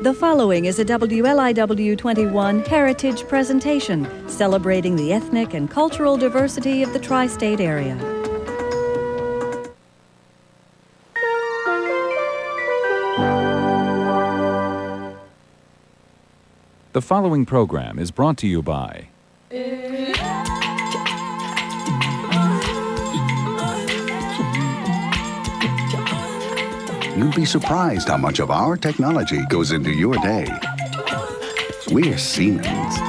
The following is a WLIW 21 Heritage presentation celebrating the ethnic and cultural diversity of the tri-state area. The following program is brought to you by You'd be surprised how much of our technology goes into your day. We're Siemens.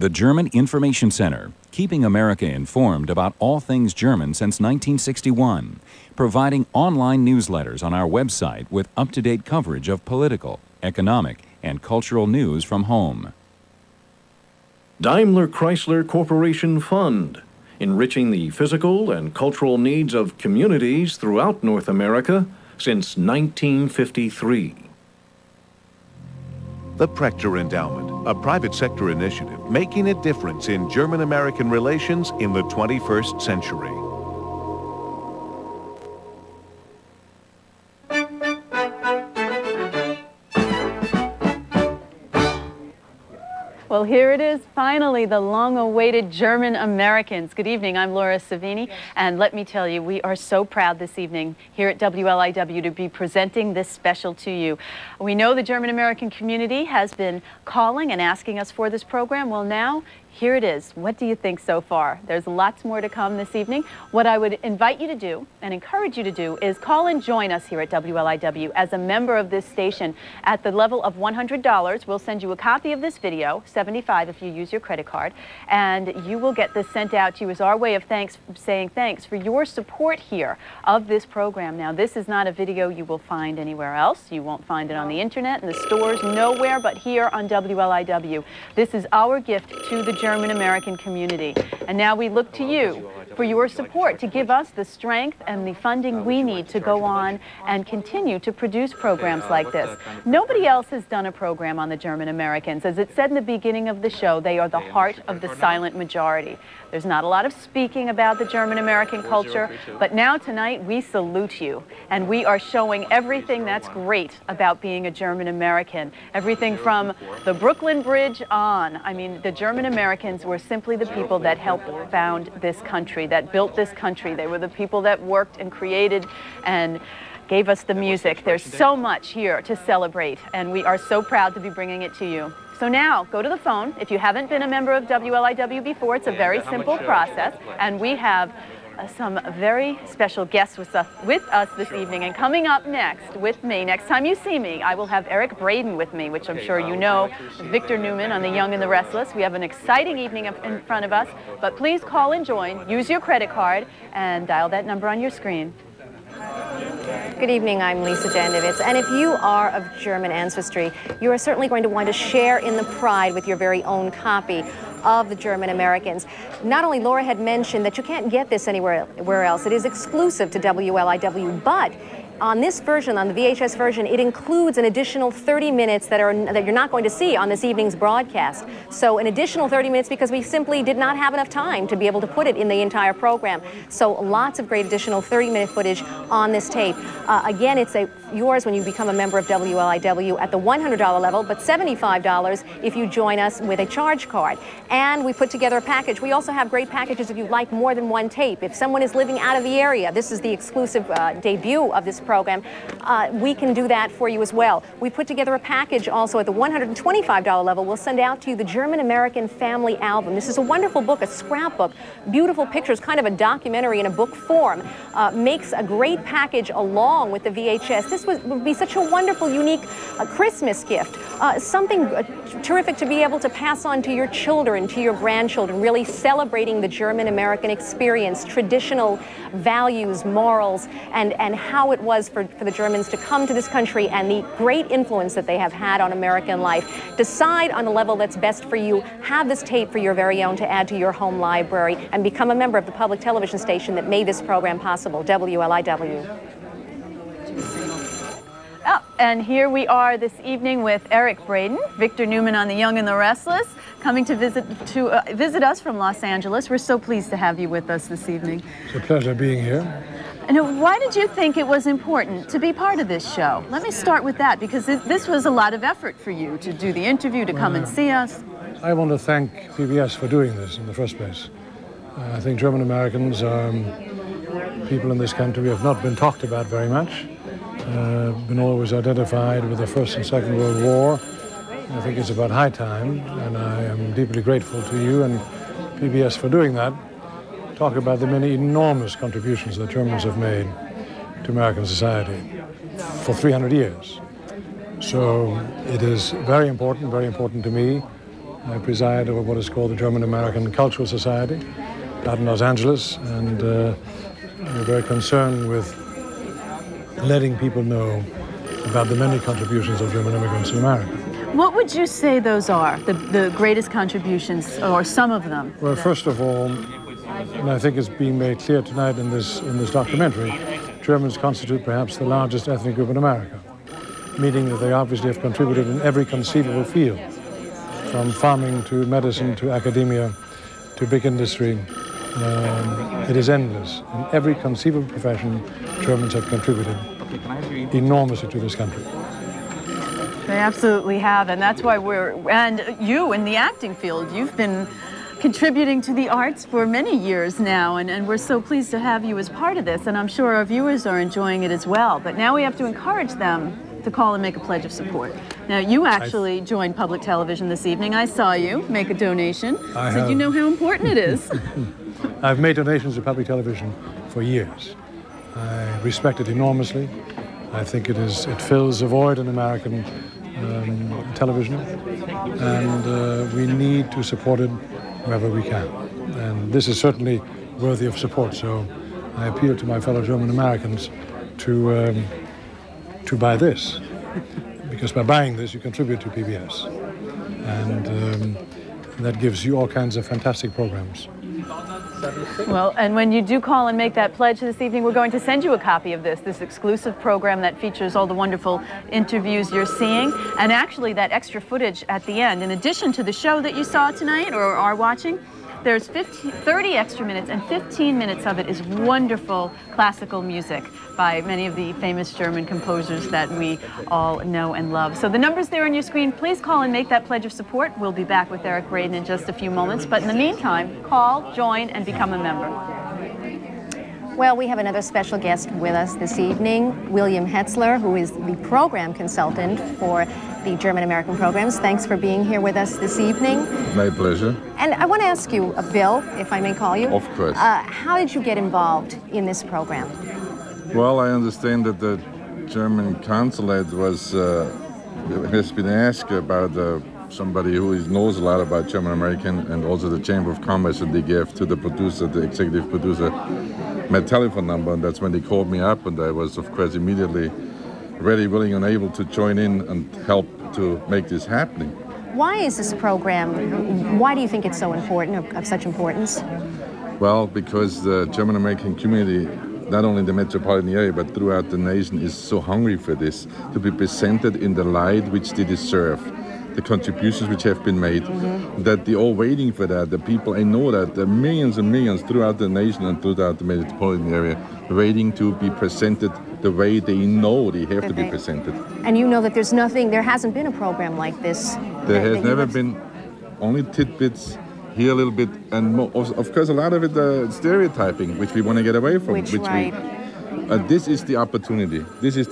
the German Information Center, keeping America informed about all things German since 1961, providing online newsletters on our website with up-to-date coverage of political, economic, and cultural news from home. Daimler Chrysler Corporation Fund, enriching the physical and cultural needs of communities throughout North America since 1953. The Prechter Endowment, a private sector initiative making a difference in German-American relations in the 21st century. Well, here it is, finally, the long-awaited German Americans. Good evening, I'm Laura Savini, and let me tell you, we are so proud this evening here at WLIW to be presenting this special to you. We know the German American community has been calling and asking us for this program. Well, now, here it is. What do you think so far? There's lots more to come this evening. What I would invite you to do and encourage you to do is call and join us here at WLIW as a member of this station. At the level of $100, we'll send you a copy of this video, $75 if you use your credit card, and you will get this sent out to you as our way of saying thanks for your support here of this program. Now, this is not a video you will find anywhere else. You won't find it on the internet, in the stores, nowhere but here on WLIW. This is our gift to the German American community. And now we look to you for your support to give us the strength and the funding we need to go on and continue to produce programs like this. Nobody else has done a program on the German Americans. As it said in the beginning of the show, they are the heart of the silent majority. There's not a lot of speaking about the German American culture, but now tonight we salute you, and we are showing everything that's great about being a German American. Everything from the Brooklyn Bridge on. I mean, the German Americans were simply the people that helped found this country, that built this country. They were the people that worked and created and gave us the music. There's so much here to celebrate, and we are so proud to be bringing it to you. So now, go to the phone. If you haven't been a member of WLIW before, it's a very simple process, and we have some very special guests with us this evening. And coming up next with me, next time you see me, I will have Eric Braden with me, which I'm sure you know, Victor Newman on The Young and the Restless. We have an exciting evening in front of us, but please call and join, use your credit card, and dial that number on your screen. Good evening, I'm Lisa Jandovitz, and if you are of German ancestry, you are certainly going to want to share in the pride with your very own copy of the German Americans. Not only Laura had mentioned that you can't get this anywhere else, it is exclusive to WLIW, but on this version, on the VHS version, it includes an additional 30 minutes that you're not going to see on this evening's broadcast. So an additional 30 minutes because we simply did not have enough time to be able to put it in the entire program. So lots of great additional 30-minute footage on this tape. Again, it's yours when you become a member of WLIW at the $100 level, but $75 if you join us with a charge card. And we put together a package. We also have great packages if you like more than one tape. If someone is living out of the area, this is the exclusive debut of this program, we can do that for you as well. We put together a package also at the $125 level. We'll send out to you the German American Family Album. This is a wonderful book, a scrapbook, beautiful pictures, kind of a documentary in a book form. Makes a great package along with the VHS. This would be such a wonderful, unique Christmas gift. Something terrific to be able to pass on to your children, to your grandchildren, really celebrating the German American experience, traditional values, morals, and how it was for the Germans to come to this country and the great influence that they have had on American life. Decide on a level that's best for you. Have this tape for your very own to add to your home library and become a member of the public television station that made this program possible, WLIW. Oh, and here we are this evening with Eric Braden, Victor Newman on The Young and the Restless, coming to visit us from Los Angeles. We're so pleased to have you with us this evening. It's a pleasure being here. And why did you think it was important to be part of this show? Let me start with that, because this was a lot of effort for you to do the interview, to come and see us. I want to thank PBS for doing this in the first place. I think German Americans are people in this country who have not been talked about very much, been always identified with the First and Second World War. I think it's about high time, and I am deeply grateful to you and PBS for doing that. Talk about the many enormous contributions that Germans have made to American society for 300 years. So it is very important to me. I preside over what is called the German American Cultural Society out in Los Angeles, and we're very concerned with letting people know about the many contributions of German immigrants in America. What would you say those are, the greatest contributions, or some of them? Well, first of all, and I think it's being made clear tonight in this documentary, Germans constitute perhaps the largest ethnic group in America, meaning that they obviously have contributed in every conceivable field, from farming to medicine to academia to big industry. It is endless. In every conceivable profession, Germans have contributed enormously to this country. They absolutely have, and that's why and you in the acting field, you've been contributing to the arts for many years now, and we're so pleased to have you as part of this, and I'm sure our viewers are enjoying it as well. But now we have to encourage them to call and make a pledge of support. Now, you actually joined public television this evening. I saw you make a donation, so you know how important it is. I've made donations to public television for years. I respect it enormously. I think it fills a void in American television, and we need to support it wherever we can. And this is certainly worthy of support, so I appeal to my fellow German Americans to buy this, because by buying this you contribute to PBS, and that gives you all kinds of fantastic programs. Well, and when you do call and make that pledge this evening, we're going to send you a copy of this exclusive program that features all the wonderful interviews you're seeing, and actually that extra footage at the end. In addition to the show that you saw tonight or are watching, there's 30 extra minutes, and 15 minutes of it is wonderful classical music by many of the famous German composers that we all know and love. So the number's there on your screen. Please call and make that pledge of support. We'll be back with Eric Braden in just a few moments. But in the meantime, call, join, and become a member. Well, we have another special guest with us this evening, William Hetzler, who is the program consultant for the German American programs. Thanks for being here with us this evening. My pleasure. And I want to ask you, Bill, if I may call you. Of course. How did you get involved in this program? Well, I understand that the German consulate has been asked about somebody who knows a lot about German American, and also the Chamber of Commerce, and they gave to the producer, the executive producer, my telephone number, and that's when they called me up, and I was, of course, immediately ready, willing, and able to join in and help to make this happening. Why is this program, why do you think it's so important, of such importance? Well, because the German American community, not only in the metropolitan area, but throughout the nation, is so hungry for this, to be presented in the light which they deserve. The contributions which have been made, that they're all waiting for that. The people, I know that there are millions and millions throughout the nation and throughout the metropolitan area waiting to be presented the way they know they have to be presented. And you know that there hasn't been a program like this. There has never been, only tidbits, here a little bit, and of course a lot of it stereotyping, which we want to get away from. This is the opportunity. This is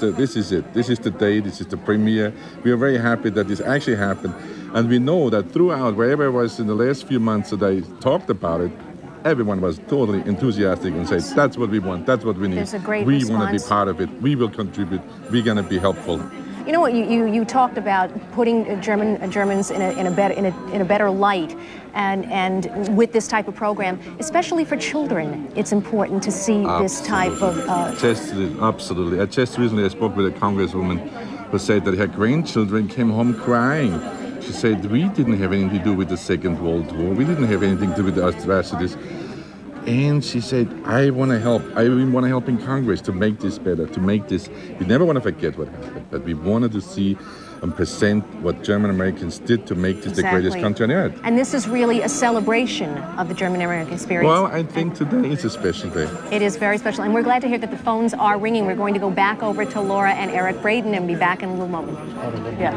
it. This is the day. This is the premiere. We are very happy that this actually happened, and we know that throughout, wherever I was in the last few months that I talked about it, everyone was totally enthusiastic and said, "That's what we want. That's what we need. There's a great we response. want to be part of it. We will contribute. We're going to be helpful." You know what? You talked about putting Germans in a better light, and with this type of program, especially for children, it's important to see this type of. Absolutely. Just recently I spoke with a congresswoman who said that her grandchildren came home crying. She said, "We didn't have anything to do with the Second World War. We didn't have anything to do with the atrocities." And she said, I want to help. I want to help in Congress to make this better, to make this. We never want to forget what happened, but we wanted to see and present what German Americans did to make this the greatest country on earth. And this is really a celebration of the German American experience. Well, I think today is a special day. It is very special, and we're glad to hear that the phones are ringing. We're going to go back over to Laura and Eric Braden and be back in a little moment. Yes.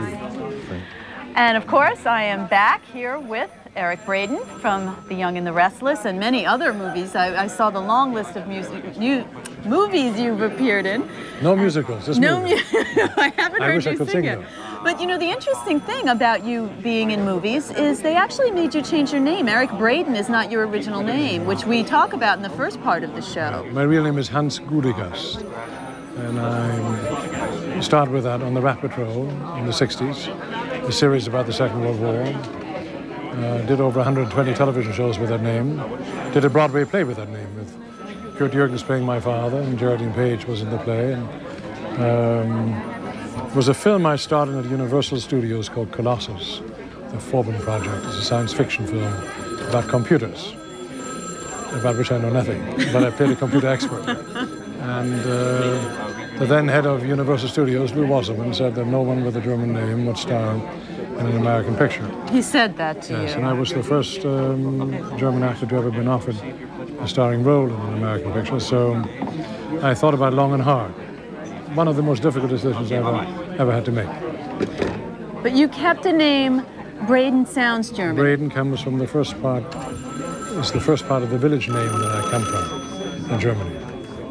And of course, I am back here with Eric Braden from The Young and the Restless and many other movies. I saw the long list of movies you've appeared in. No musicals, just movies. I haven't heard wish I you could sing sing it. them. But you know, the interesting thing about you being in movies is they actually made you change your name. Eric Braden is not your original name, which we talk about in the first part of the show. My real name is Hans Gudegast, and I started with that on the Rat Patrol in the 60s, a series about the Second World War. Did over 120 television shows with that name. Did a Broadway play with that name, with Kurt Jürgens playing my father, and Geraldine Page was in the play. And, it was a film I starred in at Universal Studios called Colossus, the Forbin Project. It's a science fiction film about computers, about which I know nothing, but I played a computer expert. And the then head of Universal Studios, Lou Wasserman, said that no one with a German name would star in an American picture. He said that to you. Yes, and I was the first German actor to ever been offered a starring role in an American picture, so I thought about it long and hard. One of the most difficult decisions I ever had to make. But you kept a name. Braden sounds German. Braden comes from the first part, it's the first part of the village name that I come from in Germany.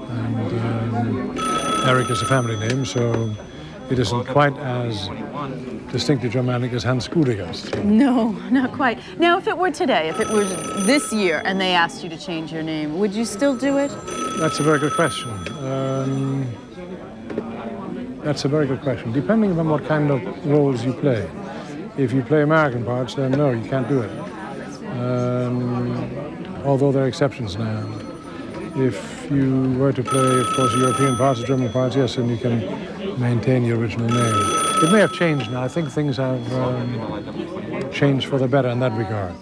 And Eric is a family name, so it isn't quite as distinctly Germanic as Hans Gudegast. No, not quite. Now, if it were today, if it were this year, and they asked you to change your name, would you still do it? That's a very good question. That's a very good question. Depending on what kind of roles you play. If you play American parts, then no, you can't do it. Although there are exceptions now. If you were to play, of course, European parts or German parts, yes, then you can maintain your original name. It may have changed now. I think things have changed for the better in that regard.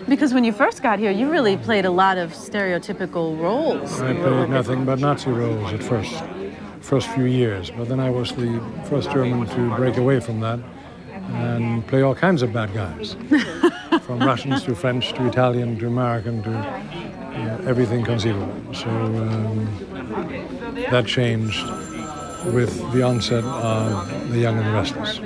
Because when you first got here, you really played a lot of stereotypical roles. I played nothing but Nazi roles at first few years, but then I was the first German to break away from that and play all kinds of bad guys, from Russians to French to Italian to American to everything conceivable. So that changed with the onset of The Young and the Restless.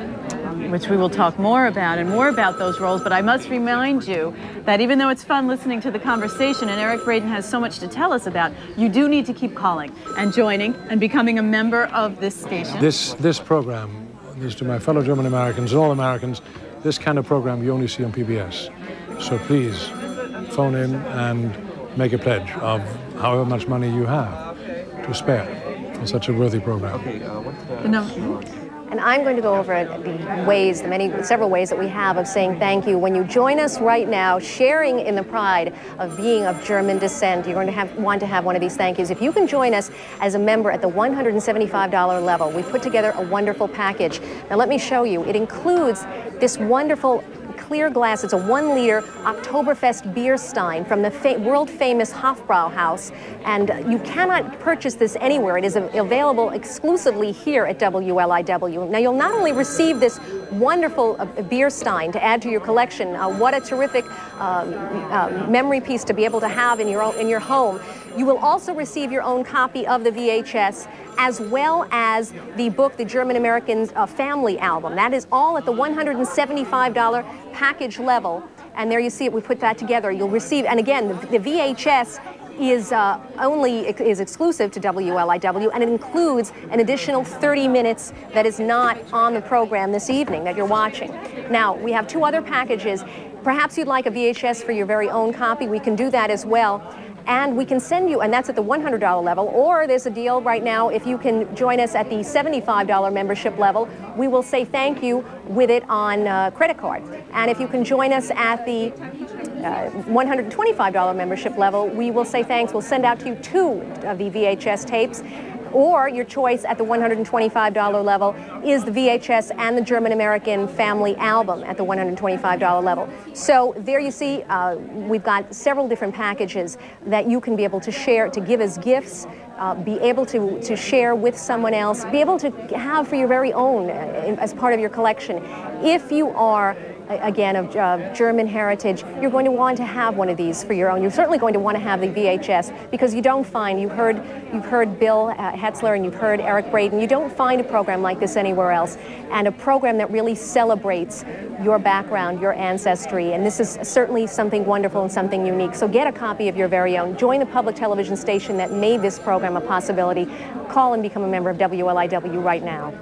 Which we will talk more about and more about those roles, but I must remind you that even though it's fun listening to the conversation and Eric Braden has so much to tell us about, you do need to keep calling and joining and becoming a member of this station. This program is to my fellow German Americans and all Americans, this kind of program you only see on PBS. So please phone in and make a pledge of however much money you have to spare for such a worthy program. And I'm going to go over the ways, several ways that we have of saying thank you. When you join us right now, sharing in the pride of being of German descent, you're going to want to have one of these thank yous. If you can join us as a member at the $175 level, we put together a wonderful package. Now let me show you. It includes this wonderful clear glass. It's a 1-liter Oktoberfest beer stein from the world-famous Hofbrauhaus, and you cannot purchase this anywhere. It is available exclusively here at WLIW. Now, you'll not only receive this wonderful beer stein to add to your collection, what a terrific memory piece to be able to have in your home. You will also receive your own copy of the VHS, as well as the book, The German American Family Album. That is all at the $175 package level. And there you see it, we put that together. You'll receive, and again, the VHS is exclusive to WLIW, and it includes an additional 30 minutes that is not on the program this evening that you're watching. Now, we have 2 other packages. Perhaps you'd like a VHS for your very own copy. We can do that as well. And we can send you, and that's at the $100 level, or there's a deal right now, if you can join us at the $75 membership level, we will say thank you with it on credit card. And if you can join us at the $125 membership level, we will say thanks. We'll send out to you 2 of the VHS tapes Or your choice at the $125 level is the VHS and the German-American Family album at the $125 level. So there you see, we've got several different packages that you can be able to share, to give as gifts, be able to share with someone else, be able to have for your very own as part of your collection. If you are, again, of German heritage, you're going to want to have one of these for your own. You're certainly going to want to have the VHS, because you don't find, you've heard Bill Hetzler and you've heard Eric Braden, you don't find a program like this anywhere else, and a program that really celebrates your background, your ancestry, and this is certainly something wonderful and something unique. So get a copy of your very own. Join the public television station that made this program a possibility. Call and become a member of WLIW right now.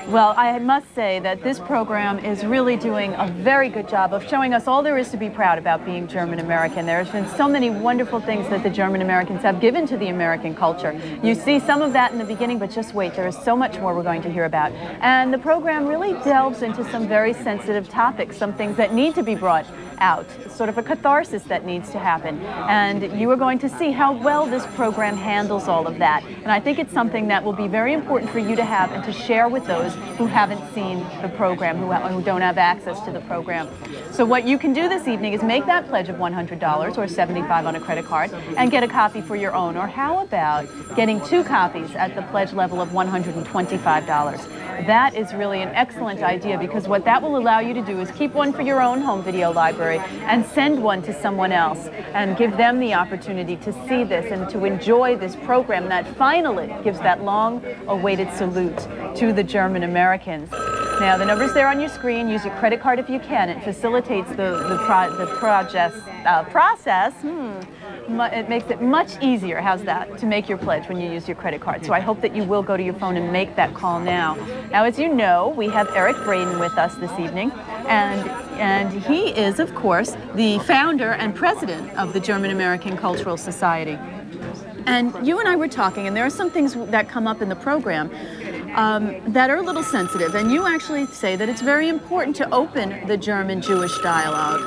Well, I must say that this program is really doing a very good job of showing us all there is to be proud about being German American. There has been so many wonderful things that the German Americans have given to the American culture. You see some of that in the beginning, but just wait, there is so much more we're going to hear about. And the program really delves into some very sensitive topics, some things that need to be brought out, sort of a catharsis that needs to happen. And you are going to see how well this program handles all of that. And I think it's something that will be very important for you to have and to share with those who haven't seen the program, who don't have access to the program. So what you can do this evening is make that pledge of $100 or $75 on a credit card and get a copy for your own. Or how about getting 2 copies at the pledge level of $125? That is really an excellent idea, because what that will allow you to do is keep one for your own home video library and send one to someone else and give them the opportunity to see this and to enjoy this program that finally gives that long-awaited salute to the German Americans. Now, the number's there on your screen. Use your credit card if you can. It facilitates the process. It makes it much easier, how's that, to make your pledge when you use your credit card. So I hope that you will go to your phone and make that call now. Now, as you know, we have Eric Braden with us this evening, and he is, of course, the founder and president of the German American Cultural Society. And you and I were talking, and there are some things that come up in the program that are a little sensitive, and you actually say that it's very important to open the German-Jewish dialogue.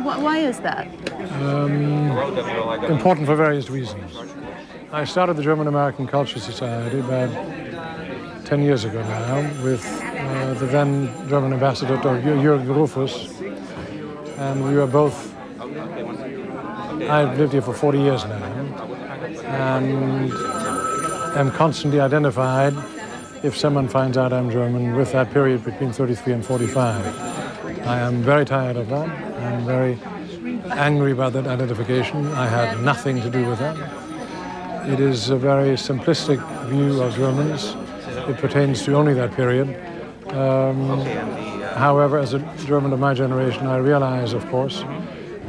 Why is that? Important for various reasons. I started the German American Culture Society about 10 years ago now with the then German ambassador, Jürgen Rufus, and we were both, I've lived here for 40 years now, and am constantly identified, if someone finds out I'm German, with that period between 33 and 45. I am very tired of that. I'm very angry about that identification. I had nothing to do with that. It is a very simplistic view of Germans. It pertains to only that period. However, as a German of my generation, I realize, of course,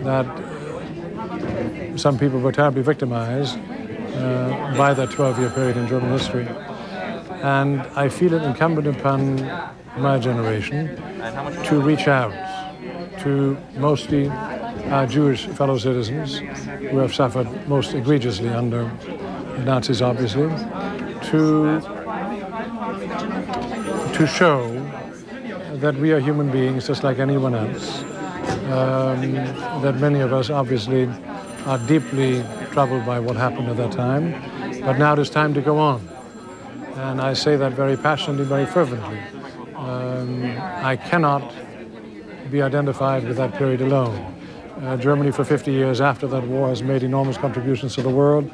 that some people were terribly victimized by that 12-year period in German history. And I feel it incumbent upon my generation to reach out to mostly our Jewish fellow citizens who have suffered most egregiously under the Nazis, obviously, to show that we are human beings just like anyone else, that many of us obviously are deeply troubled by what happened at that time, but now it is time to go on. And I say that very passionately, very fervently. I cannot be identified with that period alone. Germany for 50 years after that war has made enormous contributions to the world,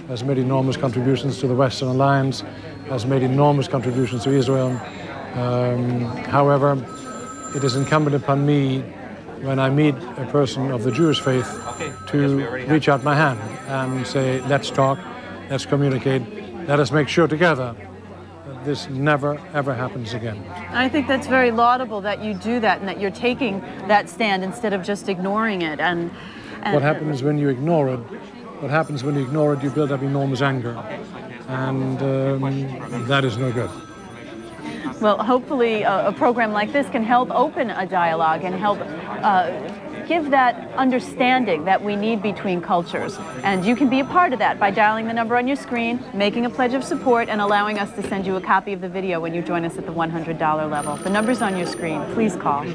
has made enormous contributions to the Western Alliance, has made enormous contributions to Israel. However, it is incumbent upon me, when I meet a person of the Jewish faith, to reach out my hand and say, let's talk, let's communicate, let us make sure together that this never, ever happens again. I think that's very laudable that you do that and that you're taking that stand instead of just ignoring it. And what happens when you ignore it? What happens when you ignore it? You build up enormous anger, and that is no good. Well, hopefully a program like this can help open a dialogue and help give that understanding that we need between cultures. And you can be a part of that by dialing the number on your screen, making a pledge of support, and allowing us to send you a copy of the video when you join us at the $100 level. The number's on your screen. Please call.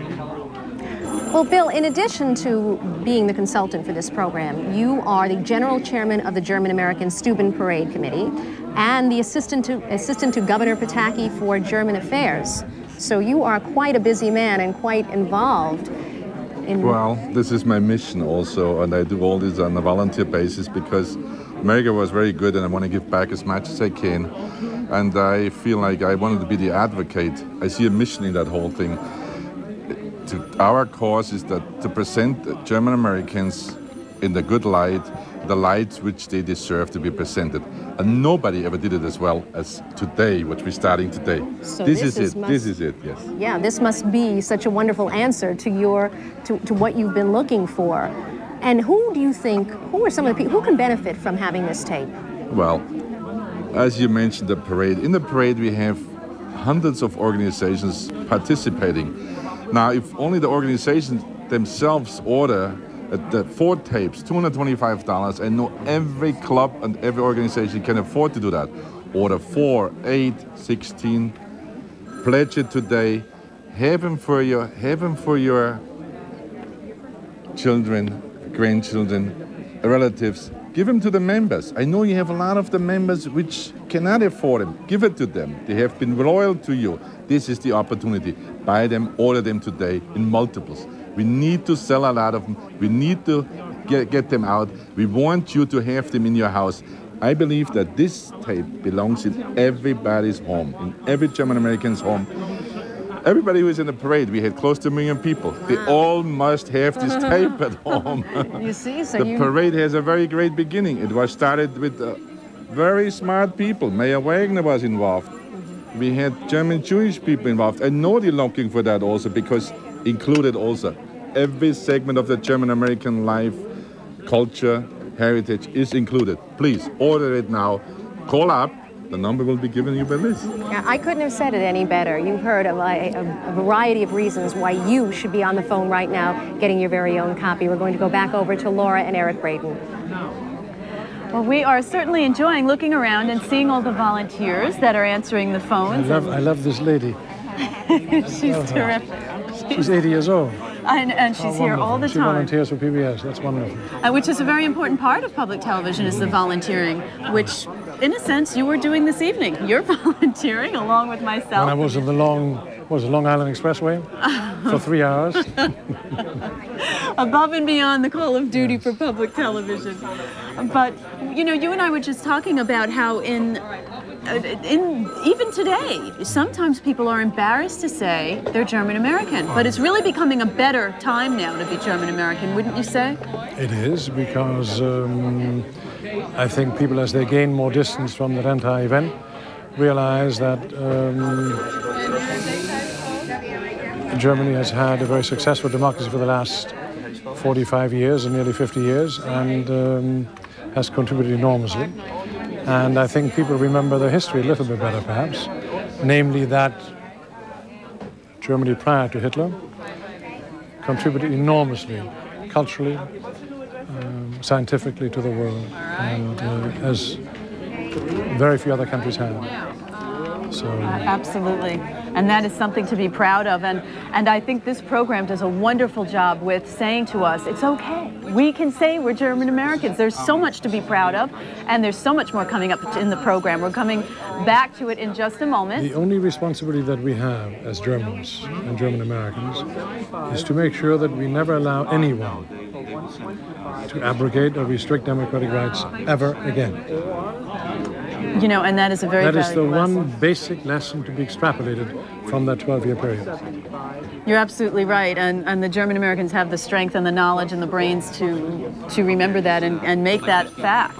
Well, Bill, in addition to being the consultant for this program, you are the general chairman of the German-American Steuben Parade Committee and the assistant to Governor Pataki for German Affairs. So you are quite a busy man and quite involved in... Well, this is my mission also, and I do all this on a volunteer basis because America was very good and I want to give back as much as I can. And I feel like I wanted to be the advocate. I see a mission in that whole thing. Our cause is that to present German Americans in the good light, the light which they deserve to be presented. And nobody ever did it as well as today, which we're starting today. So this is it, yes. Yeah, this must be such a wonderful answer to what you've been looking for. And who do you think, who are some of the people who can benefit from having this tape? Well, as you mentioned, the parade. In the parade, we have hundreds of organizations participating. Now, if only the organizations themselves order the 4 tapes, $225, I know every club and every organization can afford to do that. Order 4, 8, 16, pledge it today, have them for your children, grandchildren, relatives. Give them to the members. I know you have a lot of the members which cannot afford them. Give it to them. They have been loyal to you. This is the opportunity. Buy them, order them today in multiples. We need to sell a lot of them. We need to get them out. We want you to have them in your house. I believe that this tape belongs in everybody's home, in every German American's home. Everybody who is in the parade, we had close to 1 million people. They all must have this tape at home. You see, so the parade has a very great beginning. It was started with very smart people. Mayor Wagner was involved. We had German Jewish people involved. I know they're looking for that also because included also every segment of the German American life, culture, heritage is included. Please order it now. Call up. The number will be given you by this. Yeah, I couldn't have said it any better. You've heard a variety of reasons why you should be on the phone right now getting your very own copy. We're going to go back over to Laura and Eric Braden. Well, we are certainly enjoying looking around and seeing all the volunteers that are answering the phones. I love this lady. She's terrific. She's 80 years old. And she's here all the time. She volunteers for PBS. That's wonderful. Which is a very important part of public television, is the volunteering, which, in a sense, you were doing this evening. You're volunteering along with myself. When I was in the Long Island Expressway for 3 hours. Above and beyond the call of duty for public television. But, you know, you and I were just talking about how even today, sometimes people are embarrassed to say they're German American, but it's really becoming a better time now to be German American, wouldn't you say? It is, because I think people, as they gain more distance from that anti-event, realize that Germany has had a very successful democracy for the last 45 years and nearly 50 years, and has contributed enormously. And I think people remember their history a little bit better, perhaps, namely that Germany prior to Hitler contributed enormously, culturally, scientifically to the world, and as very few other countries have. So. Absolutely. And that is something to be proud of. And I think this program does a wonderful job with saying to us, it's okay. We can say we're German Americans. There's so much to be proud of, and there's so much more coming up in the program. We're coming back to it in just a moment. The only responsibility that we have as Germans and German Americans is to make sure that we never allow anyone to abrogate or restrict democratic rights ever again. You know, and that is a very That is the lesson. one basic lesson to be extrapolated from that 12-year period. You're absolutely right, and the German Americans have the strength and the knowledge and the brains to remember that and make that fact,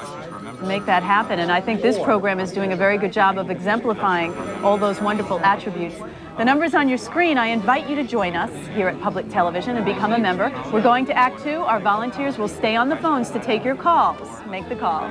make that happen. And I think this program is doing a very good job of exemplifying all those wonderful attributes. The number's on your screen. I invite you to join us here at Public Television and become a member. We're going to Act 2. Our volunteers will stay on the phones to take your calls. Make the call.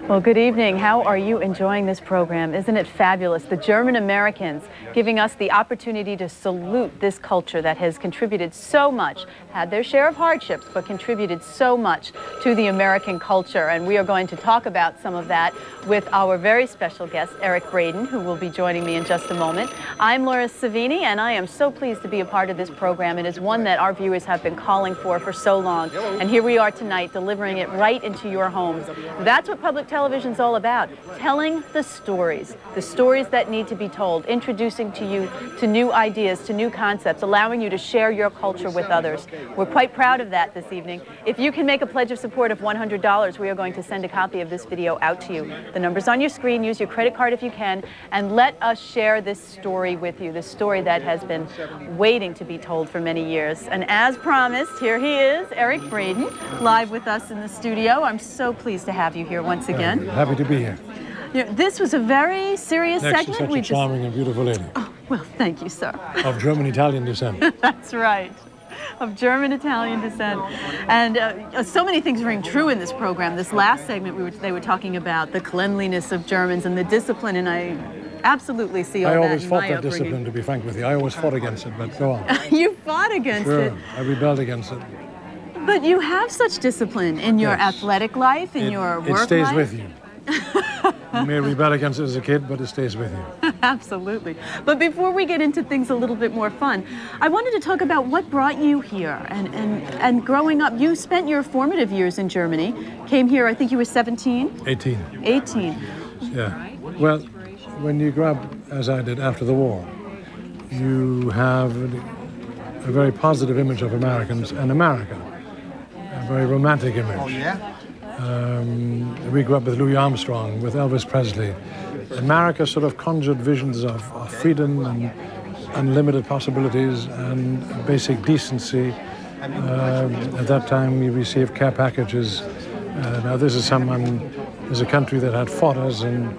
Well, good evening. How are you enjoying this program? Isn't it fabulous? The German Americans giving us the opportunity to salute this culture that has contributed so much, had their share of hardships, but contributed so much to the American culture. And we are going to talk about some of that with our very special guest, Eric Braden, who will be joining me in just a moment. I'm Laura Savini, and I am so pleased to be a part of this program. It is one that our viewers have been calling for so long. And here we are tonight, delivering it right into your homes. That's what public television's all about, telling the stories that need to be told, introducing to you to new ideas, to new concepts, allowing you to share your culture with others. We're quite proud of that this evening. If you can make a pledge of support of $100, we are going to send a copy of this video out to you. The number's on your screen. Use your credit card if you can, and let us share this story with you, this story that has been waiting to be told for many years. And as promised, here he is, Eric Braden, live with us in the studio. I'm so pleased to have you here once again. Happy to be here. You know, this was a very serious segment. Such a charming and beautiful lady. Oh, well, thank you, sir. Of German-Italian descent. That's right. Of German-Italian descent. And so many things ring true in this program. This last segment, they were talking about the cleanliness of Germans and the discipline, and I absolutely see all that in my I always fought that discipline, to be frank with you. I always fought against it, but go on. You fought against it? Sure, I rebelled against it. But you have such discipline in your athletic life, in your work life. It stays with you. You may rebel against it as a kid, but it stays with you. Absolutely. But before we get into things a little bit more fun, I wanted to talk about what brought you here. And growing up, you spent your formative years in Germany. Came here, I think you were 17? 18. 18. Yeah. Well, when you grow up, as I did after the war, you have a very positive image of Americans and America. A very romantic image. Oh, yeah? We grew up with Louis Armstrong, with Elvis Presley. America sort of conjured visions of freedom and unlimited possibilities and basic decency. At that time, we received care packages. Now, this is a country that had fought us, and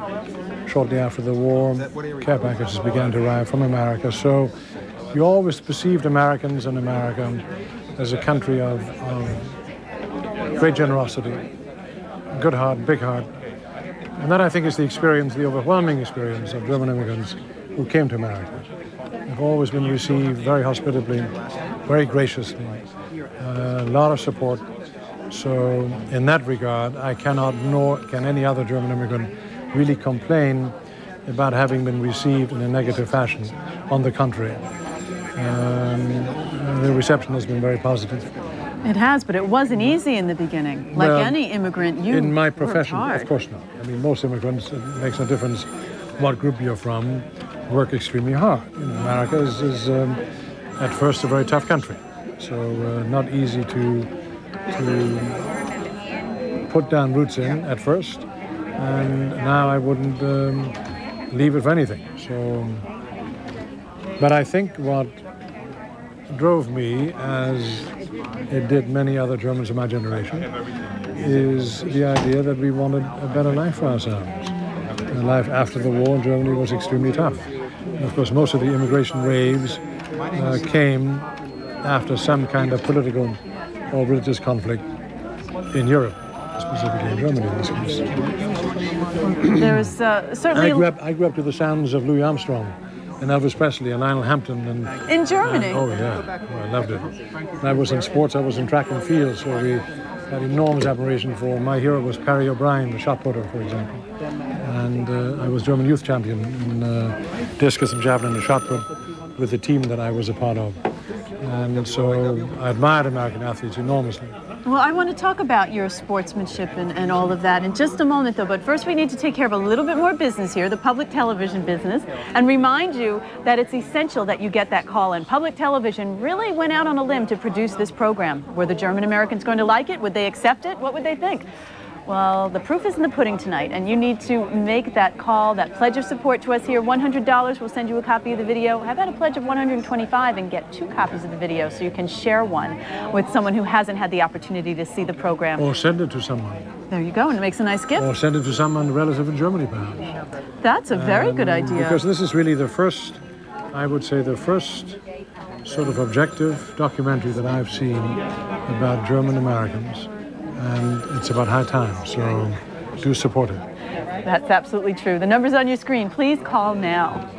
shortly after the war, care packages began to arrive from America. So you always perceived Americans and America as a country of great generosity, good heart, big heart. And that, I think, is the experience, the overwhelming experience of German immigrants who came to America. They've always been received very hospitably, very graciously, a lot of support. So in that regard, I cannot, nor can any other German immigrant, really complain about having been received in a negative fashion. On the contrary, the reception has been very positive. It has, but it wasn't easy in the beginning. Like any immigrant, you in my profession, of course not. I mean, most immigrants, it makes no difference what group you're from, work extremely hard. You know, America is at first a very tough country, so not easy to put down roots in at first. And now I wouldn't leave it for anything. So, but I think what drove me, as it did many other Germans of my generation, is the idea that we wanted a better life for ourselves. The life after the war in Germany was extremely tough. And of course, most of the immigration waves came after some kind of political or religious conflict in Europe, specifically in Germany in this case. There was certainly... I grew up to the sounds of Louis Armstrong and Elvis Presley and Lionel Hampton. In Germany? Oh, yeah. Oh, I loved it. When I was in sports, I was in track and field, so we had enormous admiration for... My hero was Perry O'Brien, the shot putter, for example. And I was German youth champion in discus and javelin and shot put with the team that I was a part of. And so I admired American athletes enormously. Well, I want to talk about your sportsmanship and all of that in just a moment, though. But first, we need to take care of a little bit more business here, the public television business, and remind you that it's essential that you get that call in. Public television really went out on a limb to produce this program. Were the German Americans going to like it? Would they accept it? What would they think? Well, the proof is in the pudding tonight, and you need to make that call, that pledge of support to us here. $100, we'll send you a copy of the video. How about a pledge of $125 and get 2 copies of the video so you can share one with someone who hasn't had the opportunity to see the program. Or send it to someone. There you go, and it makes a nice gift. Or send it to someone relative in Germany, perhaps. That's a very good idea. Because this is really the first, I would say, the first sort of objective documentary that I've seen about German Americans. And it's about high time. So do support it. That's absolutely true. The number's on your screen. Please call now.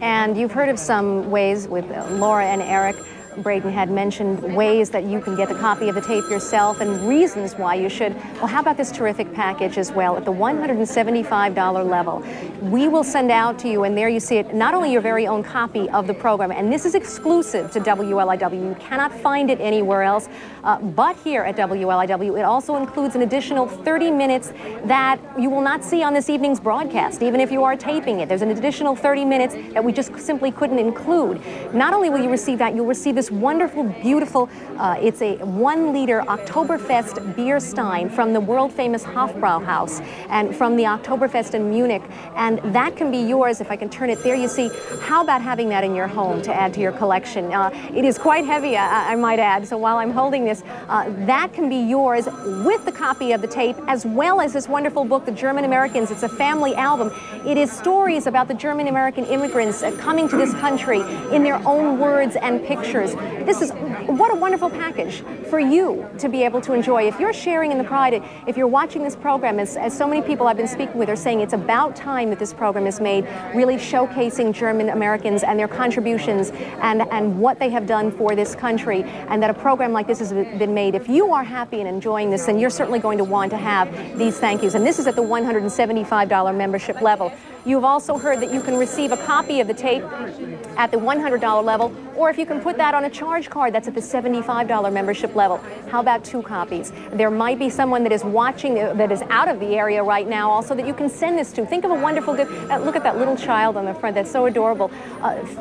And you've heard of some ways with Laura and Eric. Braden had mentioned ways that you can get a copy of the tape yourself and reasons why you should. Well, how about this terrific package as well at the $175 level? We will send out to you, and there you see it, not only your very own copy of the program, and this is exclusive to WLIW. You cannot find it anywhere else, but here at WLIW, it also includes an additional 30 minutes that you will not see on this evening's broadcast, even if you are taping it. There's an additional 30 minutes that we just simply couldn't include. Not only will you receive that, you'll receive this wonderful, beautiful, it's a 1-liter Oktoberfest beer stein from the world-famous Hofbrauhaus and from the Oktoberfest in Munich. And that can be yours if I can turn it there. You see, how about having that in your home to add to your collection? It is quite heavy, I might add. So while I'm holding this, that can be yours with the copy of the tape, as well as this wonderful book, The German Americans. It's a family album. It is stories about the German American immigrants coming to this country in their own words and pictures. This is what a wonderful package for you to be able to enjoy. If you're sharing in the pride, if you're watching this program, as so many people I've been speaking with are saying, it's about time that this program is made, really showcasing German Americans and their contributions and what they have done for this country, and that a program like this has been made. If you are happy and enjoying this, then you're certainly going to want to have these thank yous. And this is at the $175 membership level. You've also heard that you can receive a copy of the tape at the $100 level, or if you can put that on a charge card, that's at the $75 membership level. How about 2 copies? There might be someone that is watching, that is out of the area right now also, that you can send this to. Think of a wonderful gift. Look at that little child on the front. That's so adorable.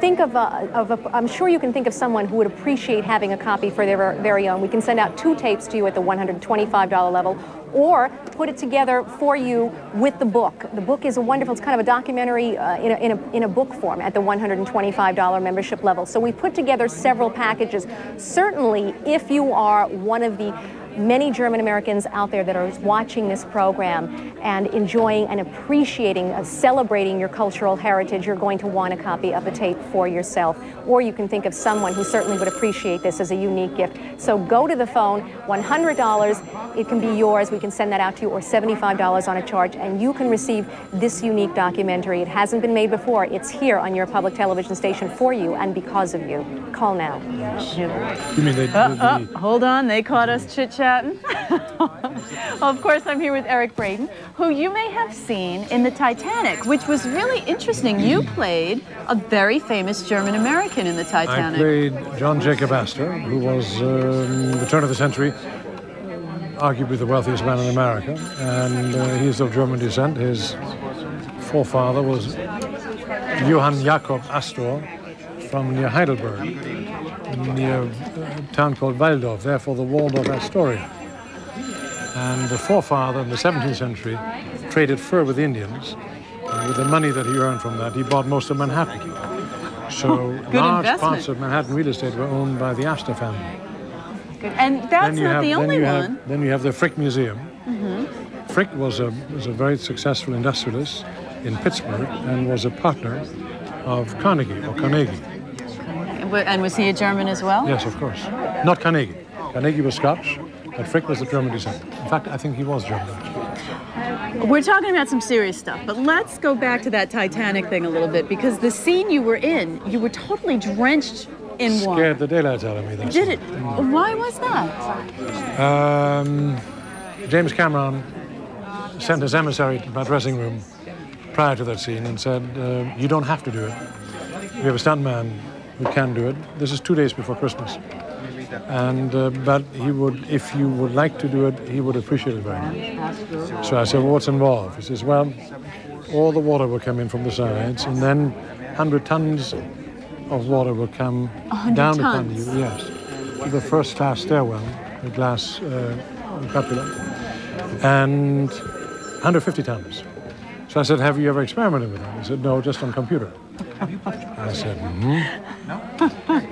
Think of I'm sure you can think of someone who would appreciate having a copy for their very own. We can send out 2 tapes to you at the $125 level, or put it together for you with the book. The book is a wonderful, it's kind of a documentary in a book form at the $125 membership level. So we put together several packages. Certainly, if you are one of the many German Americans out there that are watching this program and enjoying and appreciating, celebrating your cultural heritage, you're going to want a copy of the tape for yourself. Or you can think of someone who certainly would appreciate this as a unique gift. So go to the phone, $100, it can be yours. We can send that out to you, or $75 on a charge, and you can receive this unique documentary. It hasn't been made before. It's here on your public television station for you and because of you. Call now. You mean hold on, they caught us chit-chatting. Well, of course, I'm here with Eric Braden, who you may have seen in the Titanic, which was really interesting. You played a very famous German American in the Titanic. I played John Jacob Astor, who was, the turn of the century, arguably the wealthiest man in America, and he is of German descent. His forefather was Johann Jakob Astor from near Heidelberg, near a town called Waldorf, therefore the Waldorf Astoria. And the forefather in the 17th century traded fur with Indians, and with the money that he earned from that, he bought most of Manhattan. So large parts of Manhattan real estate were owned by the Astor family. And that's not the only one. Then you have the Frick Museum. Frick was a very successful industrialist in Pittsburgh and was a partner of Carnegie. And was he a German as well? Yes, of course. Not Carnegie. Carnegie was Scotch, but Frick was of German descent. In fact, I think he was German. We're talking about some serious stuff, but let's go back to that Titanic thing a little bit, because the scene you were in, you were totally drenched in water. Scared the daylights out of me. Did it? Why was that? James Cameron sent his emissary to my dressing room prior to that scene and said, you don't have to do it. We have a stuntman who can do it. This is 2 days before Christmas. And but he would, if you would like to do it, he would appreciate it very much. So I said, well, what's involved? He says, well, all the water will come in from the sides, and then 100 tons of water will come down upon you, yes, to the first class stairwell, the glass cupola, and 150 tons. So I said, have you ever experimented with that? He said, no, just on computer. I said,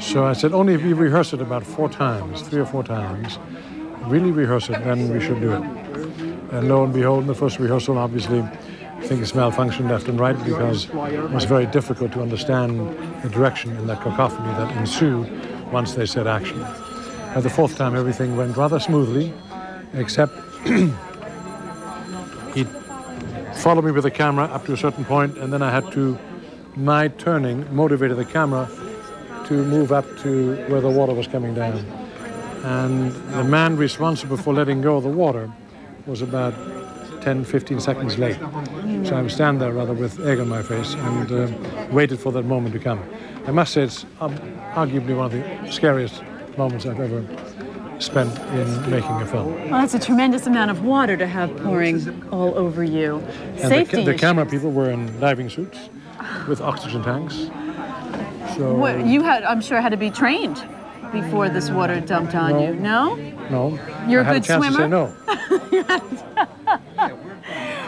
So I said, only if we rehearse it about 4 times, 3 or 4 times, really rehearse it, then we should do it. And lo and behold, in the first rehearsal, obviously, things malfunctioned left and right because it was very difficult to understand the direction in that cacophony that ensued once they said action. At the 4th time, everything went rather smoothly, except He followed me with the camera up to a certain point, and then I had to, my turning motivated the camera to move up to where the water was coming down. And the man responsible for letting go of the water was about 10, 15 seconds late. So I would stand there rather with egg on my face and waited for that moment to come. I must say it's arguably one of the scariest moments I've ever spent in making a film. Well, that's a tremendous amount of water to have pouring all over you. And Safety the camera issues. people were in diving suits with oxygen tanks. So What, you had, I'm sure, had to be trained before this water dumped on you. No? No. You're I had a good a chance swimmer? to say no.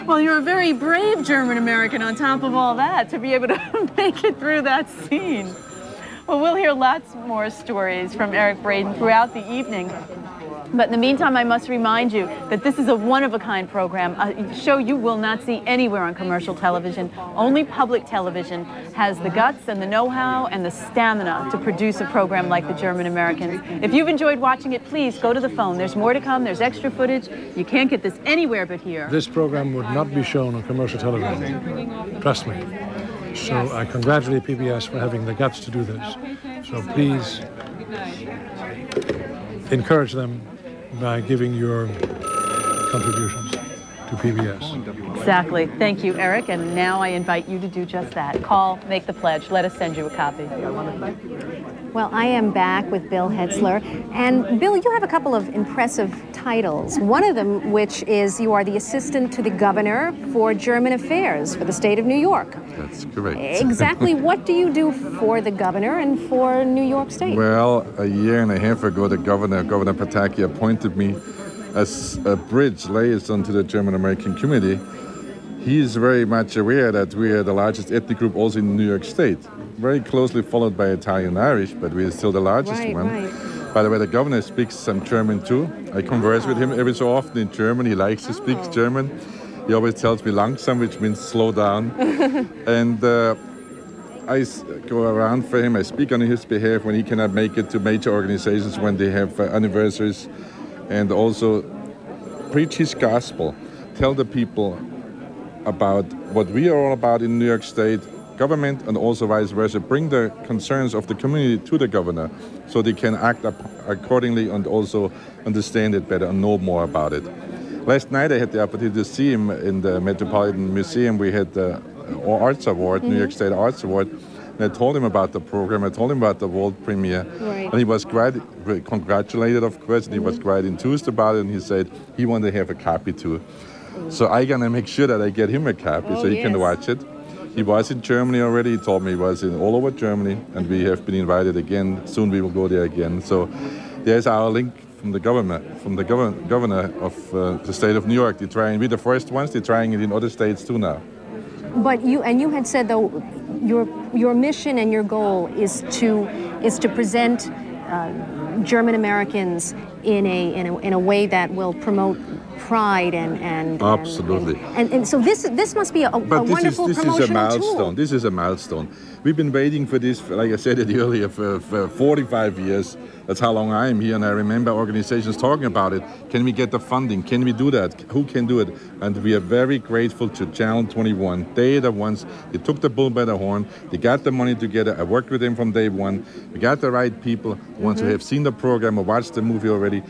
Well, you're a very brave German American on top of all that to be able to make it through that scene. Well, we'll hear lots more stories from Eric Braden throughout the evening. But in the meantime, I must remind you that this is a one-of-a-kind program, a show you will not see anywhere on commercial television. Only public television has the guts and the know-how and the stamina to produce a program like the German Americans. If you've enjoyed watching it, please go to the phone. There's more to come. There's extra footage. You can't get this anywhere but here. This program would not be shown on commercial television. Trust me. So I congratulate PBS for having the guts to do this. So please encourage them by giving your contributions to PBS. Exactly. Thank you, Eric. And now I invite you to do just that. Call, make the pledge. Let us send you a copy. Well, I am back with Bill Hetzler. And Bill, you have a couple of impressive titles. One of them, which is you are the assistant to the governor for German affairs for the state of New York. That's correct. Exactly what do you do for the governor and for New York State? Well, a year and a half ago, Governor Pataki, appointed me as a bridge liaison to the German American community. He is very much aware that we are the largest ethnic group also in New York State, very closely followed by Italian and Irish, but we are still the largest one. Right. By the way, the governor speaks some German too. I converse with him every so often in German. He likes to speak German. He always tells me langsam, which means slow down. And I go around for him. I speak on his behalf when he cannot make it to major organizations, when they have anniversaries, and also preach his gospel. Tell the people about what we are all about in New York State government, and also vice versa. Bring the concerns of the community to the governor so they can act up accordingly and also understand it better and know more about it. Last night I had the opportunity to see him in the Metropolitan Museum. We had the Arts Award, New York State Arts Award. And I told him about the program. I told him about the world premiere. Right. And he was quite congratulated, of course, and he was quite enthused about it. And he said he wanted to have a copy too. So I'm going to make sure that I get him a copy so he can watch it. He was in Germany already. He told me he was in all over Germany, and we have been invited again. Soon we will go there again. So there's our link from the government, from the governor of the state of New York. They're trying. We're the first ones. They're trying it in other states too now. But you had said though, your mission and your goal is to present German Americans in a way that will promote pride and absolutely. And so this must be a wonderful promotional is a milestone. tool. This is a milestone. We've been waiting for this, like I said it earlier, for 45 years. That's how long I am here, and I remember organizations talking about it. Can we get the funding? Can we do that? Who can do it? And we are very grateful to Channel 21. They are the ones, they took the bull by the horn. They got the money together. I worked with them from day one. We got the right people, ones who have seen the program or watched the movie already.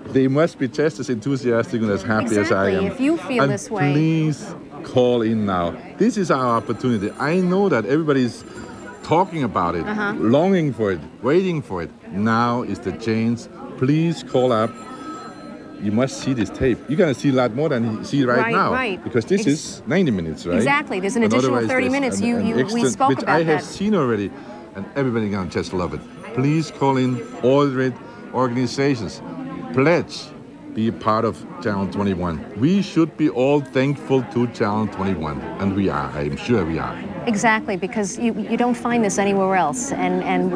They must be just as enthusiastic and as happy as I am. If you feel this way. Please call in now. This is our opportunity. I know that everybody's talking about it, longing for it, waiting for it. Now is the chance. Please call up. You must see this tape. You're going to see a lot more than you see right now. Right. Because this is 90 minutes, right? Exactly. There's an additional 30 minutes. We spoke which about I have that. seen already, and everybody's going to just love it. Please call in all the organizations. Pledge. Be a part of Channel 21. We should be all thankful to Channel 21, and we are. I'm sure we are. Exactly, because you don't find this anywhere else, and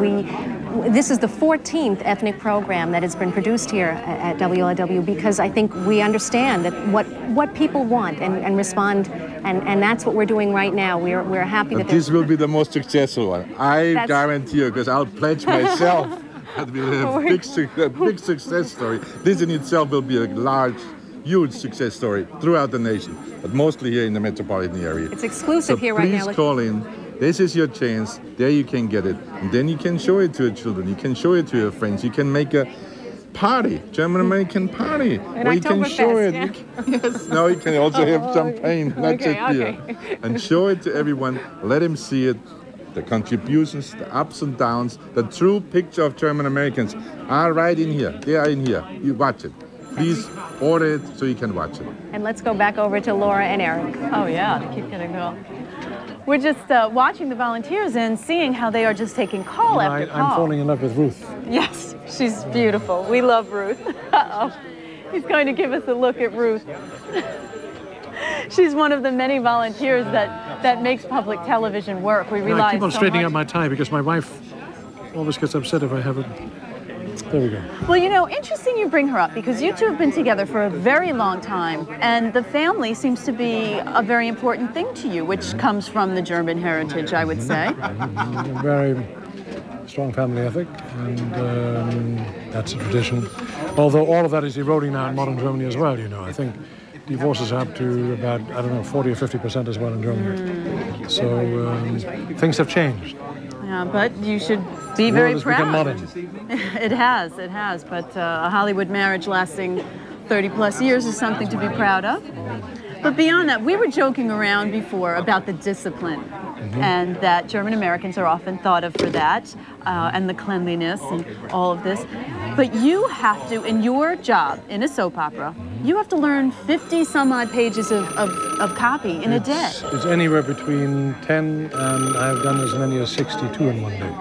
this is the 14th ethnic program that has been produced here at WLIW, because I think we understand that what people want and respond, and that's what we're doing right now. We're happy that this will be the most successful one. I guarantee you, because I'll pledge myself. That will have a big success story. This in itself will be a large, huge success story throughout the nation, but mostly here in the metropolitan area. It's exclusive so here right now. Please call in. This is your chance. There you can get it. And then you can show it to your children. You can show it to your friends. You can make a party, German-American party. Where you can show it. Yeah. Yes. Now you can also have champagne, not just beer. And show it to everyone. Let them see it. The contributions, the ups and downs, the true picture of German Americans are right in here. They are in here. You watch it. Please order it so you can watch it. And let's go back over to Laura and Eric. Oh yeah, keep getting going. We're just watching the volunteers and seeing how they are just taking call after call. I'm falling in love with Ruth. Yes, she's beautiful. We love Ruth. Uh-oh. He's going to give us a look at Ruth. She's one of the many volunteers that makes public television work. We rely I keep on straightening much. up my tie because my wife always gets upset if I have it. There we go. Well, you know, interesting you bring her up because you two have been together for a very long time, and the family seems to be a very important thing to you, which comes from the German heritage, I would say. A very strong family ethic, and that's a tradition. Although all of that is eroding now in modern Germany as well, you know. I think divorces are up to about, I don't know, 40 or 50% as well in Germany. So things have changed. Yeah, but you should be very proud. Modern. It has. But a Hollywood marriage lasting 30 plus years is something to be proud of. But beyond that, we were joking around before about the discipline, and that German Americans are often thought of for that, and the cleanliness and all of this. But you have to, in your job in a soap opera, you have to learn 50 some odd pages of copy in a day. It's anywhere between 10 and I've done as many as 62 in one day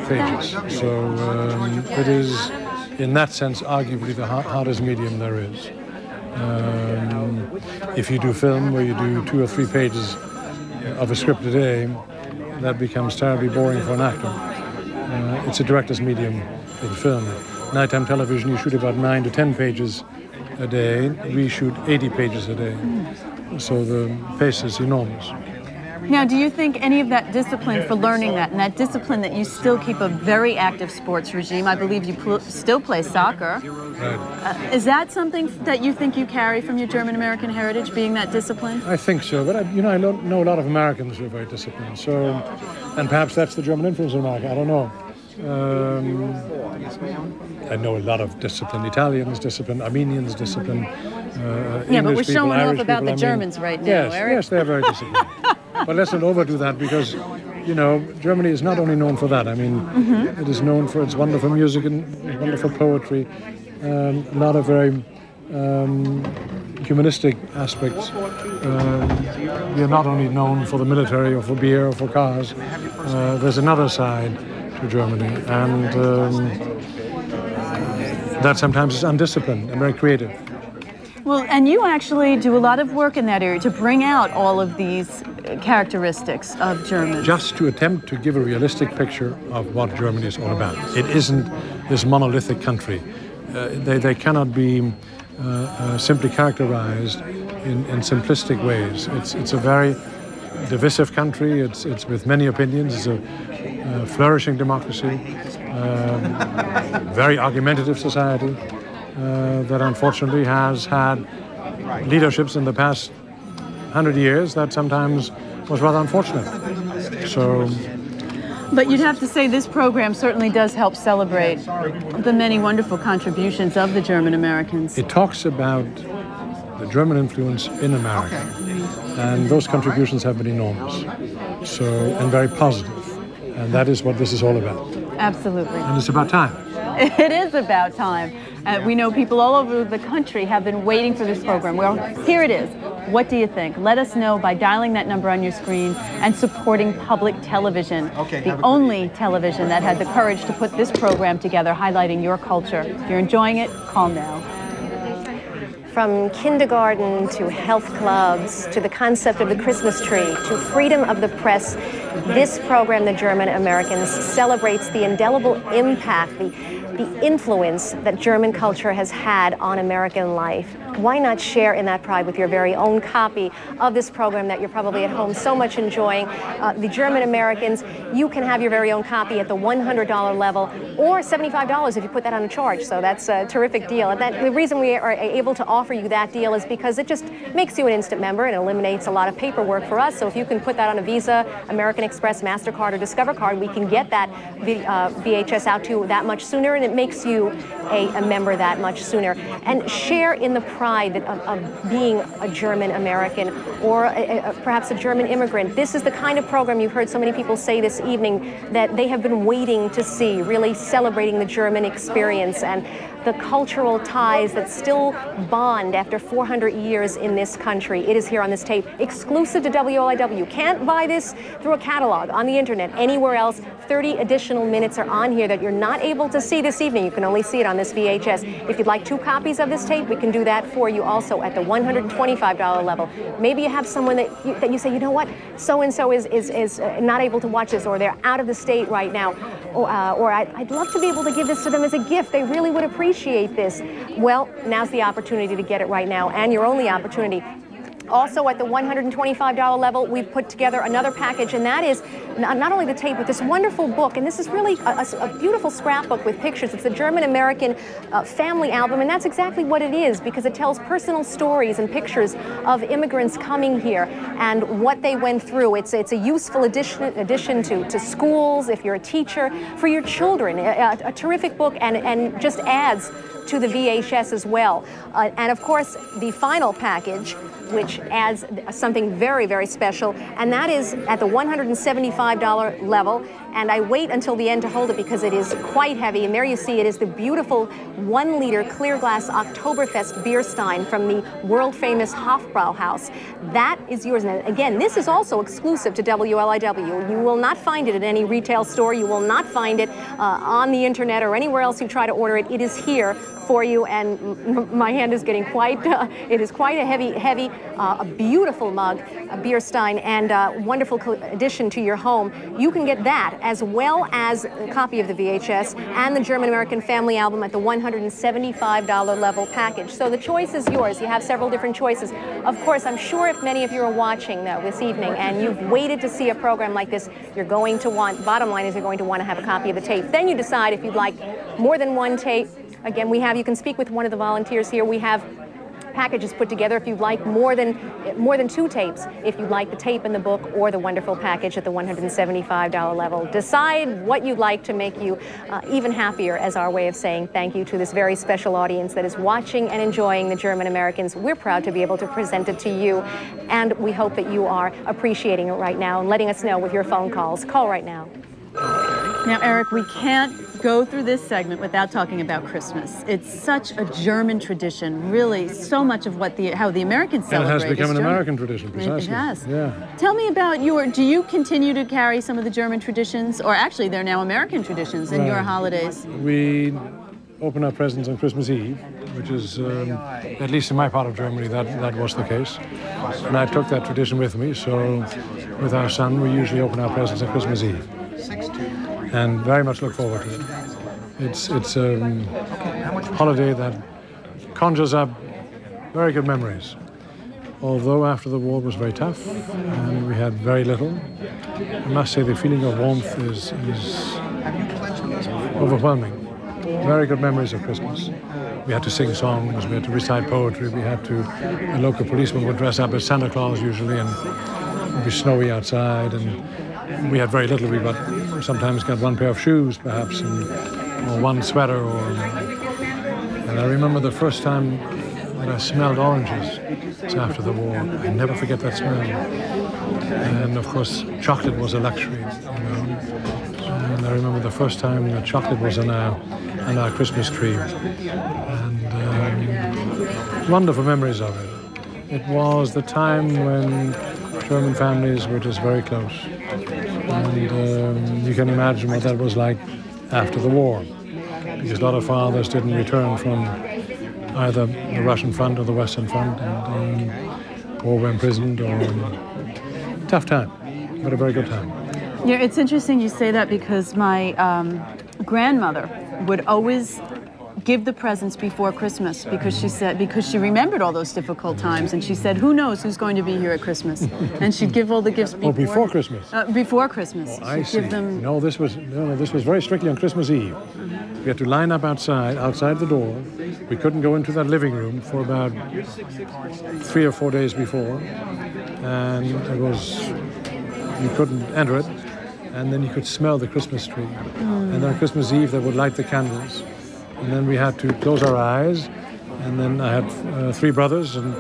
pages. So it is, in that sense, arguably the hardest medium there is. If you do film where you do 2 or 3 pages of a script a day, that becomes terribly boring for an actor. It's a director's medium in film. Nighttime television, you shoot about 9 to 10 pages a day. We shoot 80 pages a day. So the pace is enormous. Now, do you think any of that discipline for learning that, and that discipline that you still keep a very active sports regime, I believe you still play soccer. Right. Is that something that you think you carry from your German-American heritage, being that discipline? I think so, but I know a lot of Americans who are very disciplined. So, and perhaps that's the German influence in America, I don't know. I know a lot of disciplined Italians, disciplined Armenians, disciplined yeah, but we're English people, showing Irish off about people, the Germans right now, yes, Eric. Yes, they're very disciplined. But let's not overdo that because, you know, Germany is not only known for that. I mean, it is known for its wonderful music and wonderful poetry, a lot of very humanistic aspects. We are not only known for the military or for beer or for cars. There's another side to Germany, and that sometimes is undisciplined and very creative. Well, and you actually do a lot of work in that area to bring out all of these characteristics of Germany. Just to attempt to give a realistic picture of what Germany is all about. It isn't this monolithic country. They cannot be simply characterized in simplistic ways. It's a very divisive country. It's with many opinions. It's a flourishing democracy, very argumentative society that unfortunately has had leaderships in the past 100 years that sometimes was rather unfortunate. So, but you'd have to say this program certainly does help celebrate the many wonderful contributions of the German Americans. It talks about the German influence in America, and those contributions have been enormous, so, and very positive, and that is what this is all about. Absolutely. And it's about time. It is about time. We know people all over the country have been waiting for this program. Well, here it is. What do you think? Let us know by dialing that number on your screen and supporting public television, the only television that had the courage to put this program together, highlighting your culture. If you're enjoying it, call now. From kindergarten to health clubs to the concept of the Christmas tree to freedom of the press, this program, The German Americans, celebrates the indelible impact, the influence that German culture has had on American life. why not share in that pride with your very own copy of this program that you're probably at home so much enjoying? The German Americans, you can have your very own copy at the $100 level, or $75 if you put that on a charge. So that's a terrific deal. And the reason we are able to offer you that deal is because it just makes you an instant member and eliminates a lot of paperwork for us. So if you can put that on a Visa, American Express, MasterCard, or Discover card, we can get that VHS out to you that much sooner, and it makes you a member that much sooner. And share in the pride of being a German American, or perhaps a German immigrant. This is the kind of program you've heard so many people say this evening that they have been waiting to see, really celebrating the German experience and the cultural ties that still bond after 400 years in this country. It is here on this tape, exclusive to WLIW. Can't buy this through a catalog on the internet anywhere else. 30 additional minutes are on here that you're not able to see this evening. You can only see it on this VHS. If you'd like 2 copies of this tape, we can do that for you also at the $125 level. Maybe you have someone that you say, you know what, so-and-so is not able to watch this, or they're out of the state right now, or I'd love to be able to give this to them as a gift. They really would appreciate this. Well, now's the opportunity to get it right now, and your only opportunity. Also at the $125 level, we've put together another package, and that is not only the tape, but this wonderful book. And this is really a beautiful scrapbook with pictures. It's the German-American family album, and that's exactly what it is, because it tells personal stories and pictures of immigrants coming here and what they went through. It's a useful addition to schools, if you're a teacher, for your children. A terrific book, and just adds to the VHS as well. And of course, the final package, which adds something very, very special, and that is at the $175 level. And I wait until the end to hold it because it is quite heavy. And there you see it is the beautiful 1-liter clear glass Oktoberfest beer stein from the world-famous Hofbrauhaus. That is yours. And again, this is also exclusive to WLIW. You will not find it at any retail store. You will not find it on the internet or anywhere else you try to order it. It is here for you, and my hand is getting quite, it is quite a heavy, a beautiful mug, a beer stein, and a wonderful addition to your home. You can get that, as well as a copy of the VHS and the German-American family album at the $175 level package. So the choice is yours. You have several different choices. Of course, I'm sure if many of you are watching, though, this evening, and you've waited to see a program like this, you're going to want, bottom line is you're going to want to have a copy of the tape. Then you decide if you'd like more than one tape. Again, you can speak with one of the volunteers here. We have packages put together if you'd like more than 2 tapes, if you'd like the tape and the book, or the wonderful package at the $175 level. Decide what you'd like to make you even happier, as our way of saying thank you to this very special audience that is watching and enjoying the German Americans. We're proud to be able to present it to you, and we hope that you are appreciating it right now and letting us know with your phone calls. Call right now. Now, Eric, we can't go through this segment without talking about Christmas. It's such a German tradition, really. So much of how the Americans celebrate. And it has become an American tradition, precisely. It has. Yeah. Tell me about do you continue to carry some of the German traditions, or actually they're now American traditions in your holidays? We open our presents on Christmas Eve, which is, at least in my part of Germany, that was the case. And I took that tradition with me, so with our son, we usually open our presents on Christmas Eve. And very much look forward to it. It's a holiday that conjures up very good memories. Although after the war was very tough and we had very little, I must say the feeling of warmth is overwhelming. Very good memories of Christmas. We had to sing songs, we had to recite poetry, the local policeman would dress up as Santa Claus usually, and it would be snowy outside, and we had very little. We sometimes got one pair of shoes, perhaps, or one sweater. And I remember the first time that I smelled oranges after the war. I never forget that smell. And of course, chocolate was a luxury, And I remember the first time that chocolate was on our Christmas tree. And wonderful memories of it. It was the time when German families were just very close. And you can imagine what that was like after the war, because a lot of fathers didn't return from either the Russian front or the Western front, and or were imprisoned, or tough time, but a very good time. Yeah, it's interesting you say that, because my grandmother would always give the presents before Christmas because she remembered all those difficult times, and she said, who knows who's going to be here at Christmas? And she'd give all the gifts before. Oh, before Christmas? Before Christmas. Oh, I see. No, this was very strictly on Christmas Eve. We had to line up outside the door. We couldn't go into that living room for about 3 or 4 days before, and you couldn't enter it, and then you could smell the Christmas tree. And then on Christmas Eve they would light the candles, and then we had to close our eyes, and then I had 3 brothers, and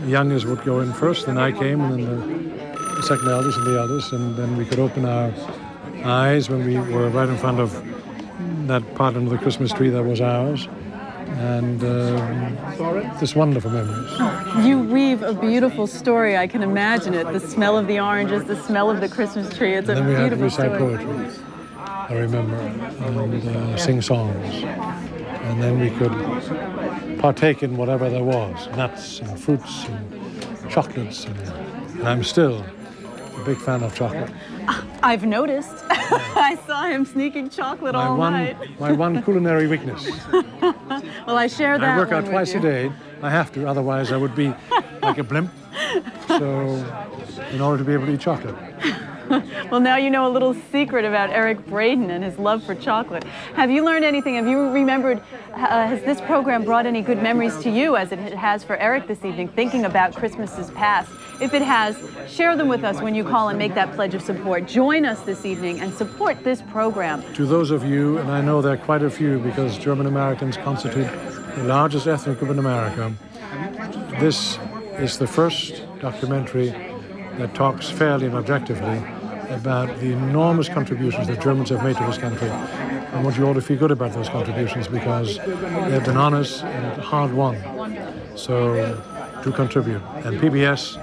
the youngest would go in first, then I came, and then the second eldest and the eldest, and then we could open our eyes when we were right in front of that part under the Christmas tree that was ours, and just wonderful memories. You weave a beautiful story. I can imagine it. The smell of the oranges, the smell of the Christmas tree. It's a beautiful story. And then we had to recite poetry, I remember, and sing songs. And then we could partake in whatever there was, nuts and fruits and chocolates. And I'm still a big fan of chocolate. I've noticed. I saw him sneaking chocolate all night. My one culinary weakness. Well, I share that. I work out twice a day. I have to, otherwise I would be like a blimp. So, in order to be able to eat chocolate. Well, now you know a little secret about Eric Braden and his love for chocolate. Have you learned anything? Have you remembered, has this program brought any good memories to you as it has for Eric this evening, thinking about Christmases past? If it has, share them with us when you call and make that pledge of support. Join us this evening and support this program. To those of you, and I know there are quite a few because German Americans constitute the largest ethnic group in America, this is the first documentary that talks fairly and objectively about the enormous contributions that Germans have made to this country. I want you all to feel good about those contributions because they've been honest and hard won. So, do contribute. And PBS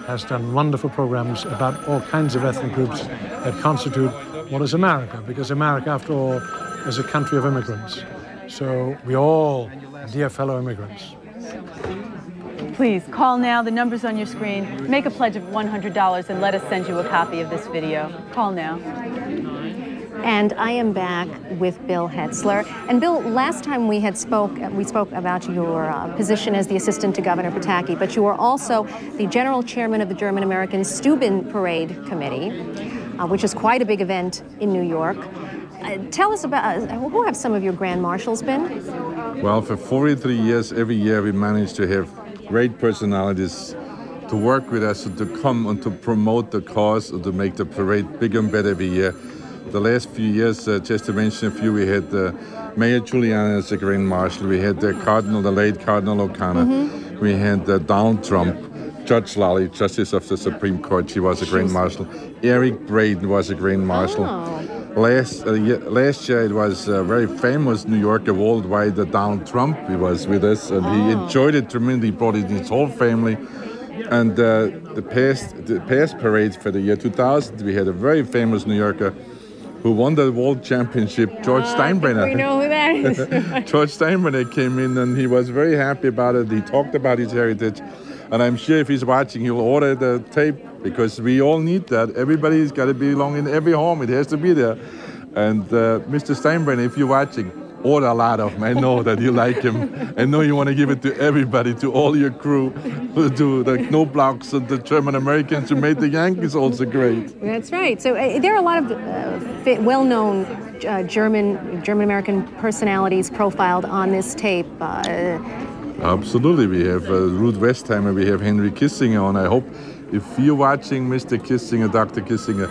has done wonderful programs about all kinds of ethnic groups that constitute what is America, because America, after all, is a country of immigrants. So, we all, dear fellow immigrants. Please call now. The number's on your screen. Make a pledge of $100 and let us send you a copy of this video. Call now. And I am back with Bill Hetzler. And Bill, last time we spoke about your position as the assistant to Governor Pataki, but you are also the general chairman of the German American Steuben Parade Committee, which is quite a big event in New York. Tell us about, who have some of your grand marshals been? Well, for 43 years, every year we managed to have great personalities to work with us and to come and to promote the cause and to make the parade bigger and better every year. The last few years, just to mention a few, we had Mayor Giuliani as the Grand Marshal, we had the late Cardinal O'Connor, we had Donald Trump, Judge Lally, Justice of the Supreme Court, she was a Grand Marshal, Eric Braden was a Grand Marshal. Last year it was a very famous New Yorker worldwide, Donald Trump. He was with us and he enjoyed it tremendously. He brought his whole family. And the past parade for the year 2000, we had a very famous New Yorker who won the world championship, George Steinbrenner. We know who that is. George Steinbrenner came in and he was very happy about it. He talked about his heritage. And I'm sure if he's watching, he'll order the tape because we all need that. Everybody's got to belong in every home. It has to be there. And Mr. Steinbrenner, if you're watching, order a lot of them. I know that you like him. I know you want to give it to everybody, to all your crew, to the Knoblauchs and the German Americans who made the Yankees also great. That's right. So there are a lot of well-known German American personalities profiled on this tape. Absolutely. We have Ruth Westheimer, we have Henry Kissinger on. I hope if you're watching Mr. Kissinger, Dr. Kissinger,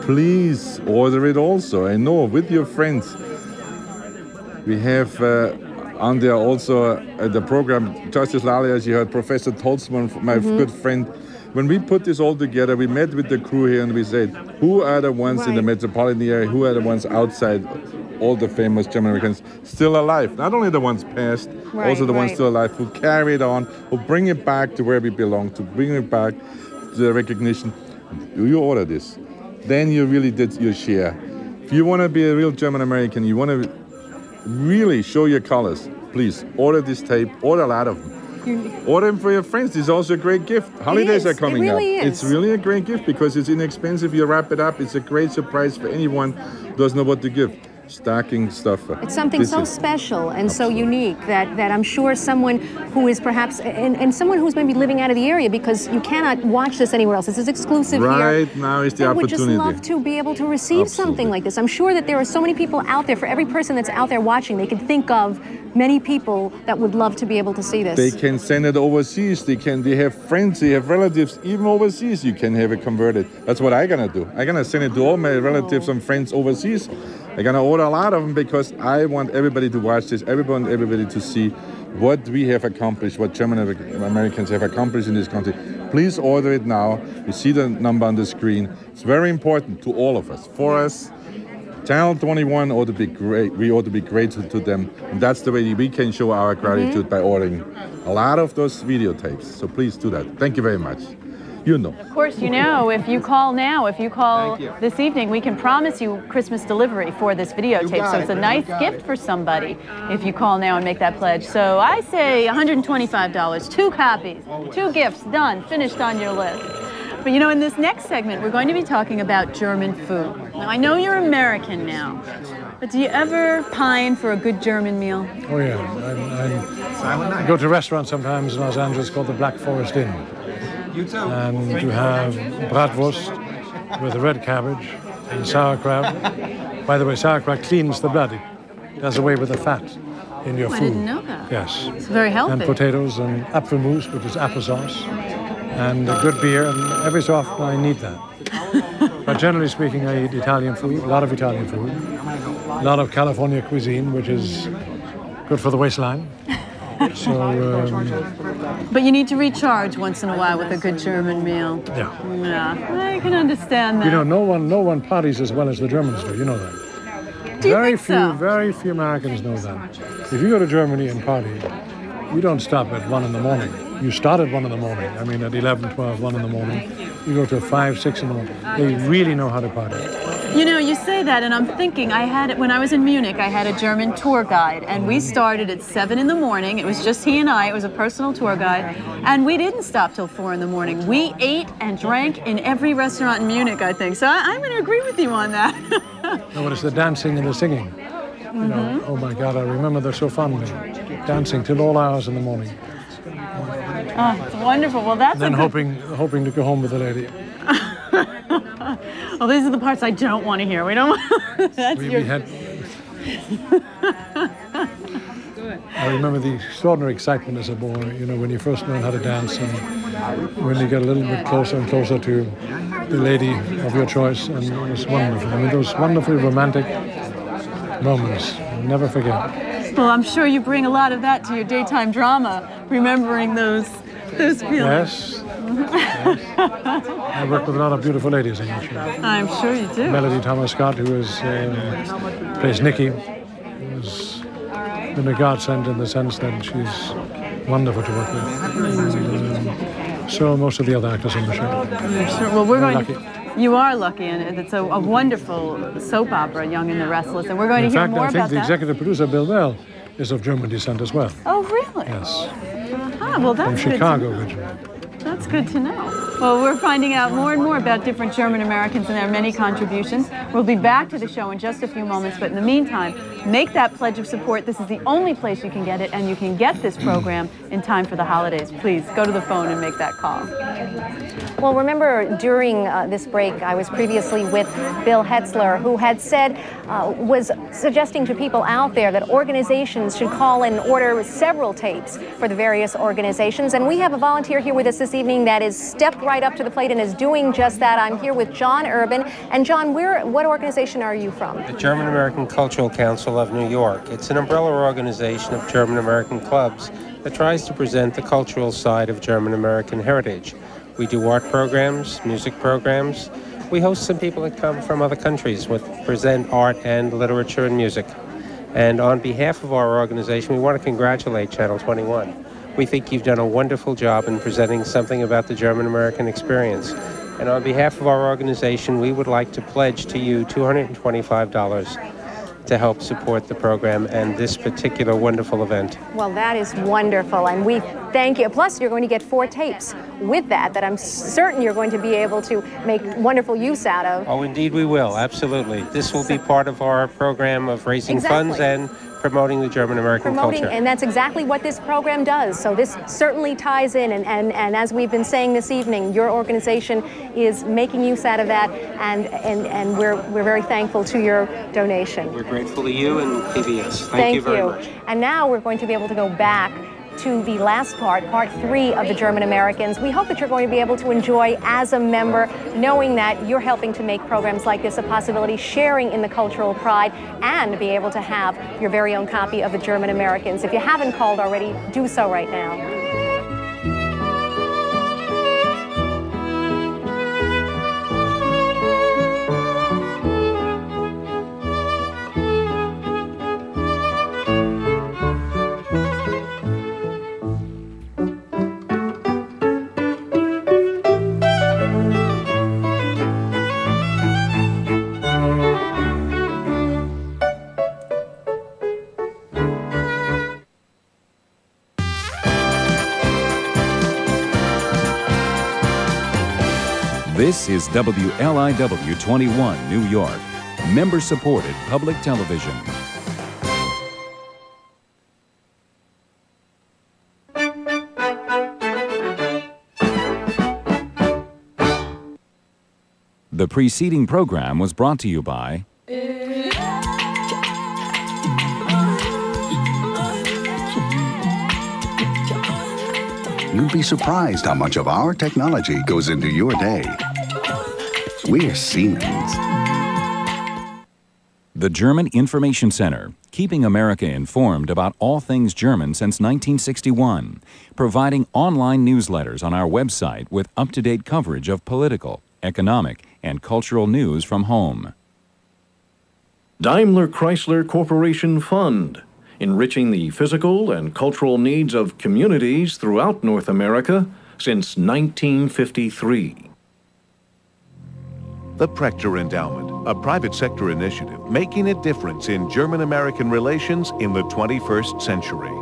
please order it also. I know, with your friends. We have on there also the program, Justice Lally, as you heard, Professor Tolzmann, my good friend. When we put this all together, we met with the crew here and we said, who are the ones in the metropolitan area, who are the ones outside, all the famous German Americans still alive? Not only the ones past, also the ones still alive, who carry it on, who bring it back to where we belong, to bring it back to the recognition. You order this, then you really did your share. If you want to be a real German American, you want to really show your colors, please order this tape, order a lot of them. Order them for your friends. It's also a great gift. Holidays are coming up. It's really a great gift because it's inexpensive. You wrap it up. It's a great surprise for anyone who doesn't know what to give. stacking stuff. It's something so special and so unique that I'm sure someone who is perhaps, and someone who's maybe living out of the area, because you cannot watch this anywhere else. This is exclusive here. Right now is the opportunity. I would just love to be able to receive something like this. I'm sure that there are so many people out there. For every person that's out there watching, they can think of many people that would love to be able to see this. They can send it overseas. They have friends, they have relatives, even overseas. You can have it converted. That's what I'm gonna do. I'm gonna send it to all my relatives and friends overseas. I'm gonna order a lot of them because I want everybody to watch this. Everybody to see what we have accomplished, what German Americans have accomplished in this country. Please order it now. You see the number on the screen. It's very important to all of us. For us, Channel 21 ought to be great. We ought to be grateful to them. And that's the way we can show our gratitude by ordering a lot of those videotapes. So please do that. Thank you very much. You know. Of course, you know, if you call now, if you call this evening, we can promise you Christmas delivery for this videotape. So it's a nice gift for somebody if you call now and make that pledge. So I say $125, 2 copies, 2 gifts, done, finished on your list. But you know, in this next segment, we're going to be talking about German food. Now, I know you're American now, but do you ever pine for a good German meal? Oh, yeah. I go to restaurants sometimes in Los Angeles called the Black Forest Inn. And you have bratwurst with red cabbage and sauerkraut. By the way, sauerkraut cleans the blood. It does away with the fat in your food. I didn't know that. Yes. It's very healthy. And potatoes and apfelmus, which is applesauce. And a good beer, and every so often I need that. But generally speaking, I eat Italian food, a lot of Italian food, a lot of California cuisine, which is good for the waistline. So, but you need to recharge once in a while with a good German meal. Yeah, I can understand that. You know, no one parties as well as the Germans do. You know that. Do you think so? Very few Americans know that. If you go to Germany and party, you don't stop at 1 in the morning. You start at 1 in the morning. I mean, at 11, 12, 1 in the morning. You go to 5, 6 in the morning. They really know how to party. You know, you say that, and I'm thinking, when I was in Munich, I had a German tour guide, and we started at 7 in the morning. It was just he and I. It was a personal tour guide, and we didn't stop till 4 in the morning. We ate and drank in every restaurant in Munich, I think. So I'm going to agree with you on that. No, but it's the dancing and the singing. You know, oh my God, I remember they're so fondly. Dancing till all hours in the morning. Oh, it's wonderful. Well, that's and then hoping to go home with the lady. Well, these are the parts I don't want to hear. We don't want... I remember the extraordinary excitement as a boy, you know, when you first learn how to dance and when you get a little bit closer and closer to the lady of your choice, and it was wonderful. I mean, those wonderfully romantic moments, I'll never forget. Well, I'm sure you bring a lot of that to your daytime drama, remembering those feelings. Yes. Yes. I work with a lot of beautiful ladies in each show. I'm sure you do. Melody Thomas Scott, who plays Nikki, who's been a godsend in the sense that she's wonderful to work with. And, so most of the other actors on the show. I'm sure. Well, we're going lucky. You are lucky, and it's a wonderful soap opera, Young and the Restless, and we're going to hear more about that. In fact, I think the executive producer, Bill Bell, is of German descent as well. Oh, really? Yes. Well, that's from Chicago originally. That's good to know. Well, we're finding out more and more about different German Americans and their many contributions. We'll be back to the show in just a few moments, but in the meantime, make that pledge of support. This is the only place you can get it, and you can get this program in time for the holidays. Please go to the phone and make that call. Well, remember during this break, I was previously with Bill Hetzler, who had said, was suggesting to people out there that organizations should call and order several tapes for the various organizations. And we have a volunteer here with us this evening that has stepped right up to the plate and is doing just that. I'm here with John Urban. And John, what organization are you from? The German American Cultural Council of New York. It's an umbrella organization of German American clubs that tries to present the cultural side of German American heritage. We do art programs, music programs. We host some people that come from other countries with present art and literature and music. And on behalf of our organization, we want to congratulate Channel 21. We think you've done a wonderful job in presenting something about the German American experience. And on behalf of our organization, we would like to pledge to you $225 to help support the program and this particular wonderful event. Well, that is wonderful, and we thank you. Plus, you're going to get 4 tapes with that I'm certain you're going to be able to make wonderful use out of. Oh, indeed we will, absolutely. This will be part of our program of raising funds and promoting the German-American culture. And that's exactly what this program does. So this certainly ties in, and as we've been saying this evening, your organization is making use out of that, and we're very thankful to your donation. We're grateful to you and PBS. Thank you very much. And now we're going to be able to go back to the last part 3 of the German Americans. We hope that you're going to be able to enjoy as a member, knowing that you're helping to make programs like this a possibility, sharing in the cultural pride, and be able to have your very own copy of the German Americans. If you haven't called already, do so right now. This is WLIW 21, New York, member-supported public television. The preceding program was brought to you by You'd be surprised how much of our technology goes into your day. We're Siemens. The German Information Center, keeping America informed about all things German since 1961, providing online newsletters on our website with up-to-date coverage of political, economic, and cultural news from home. Daimler Chrysler Corporation Fund, enriching the physical and cultural needs of communities throughout North America since 1953. The Prechter Endowment, a private sector initiative making a difference in German-American relations in the 21st century.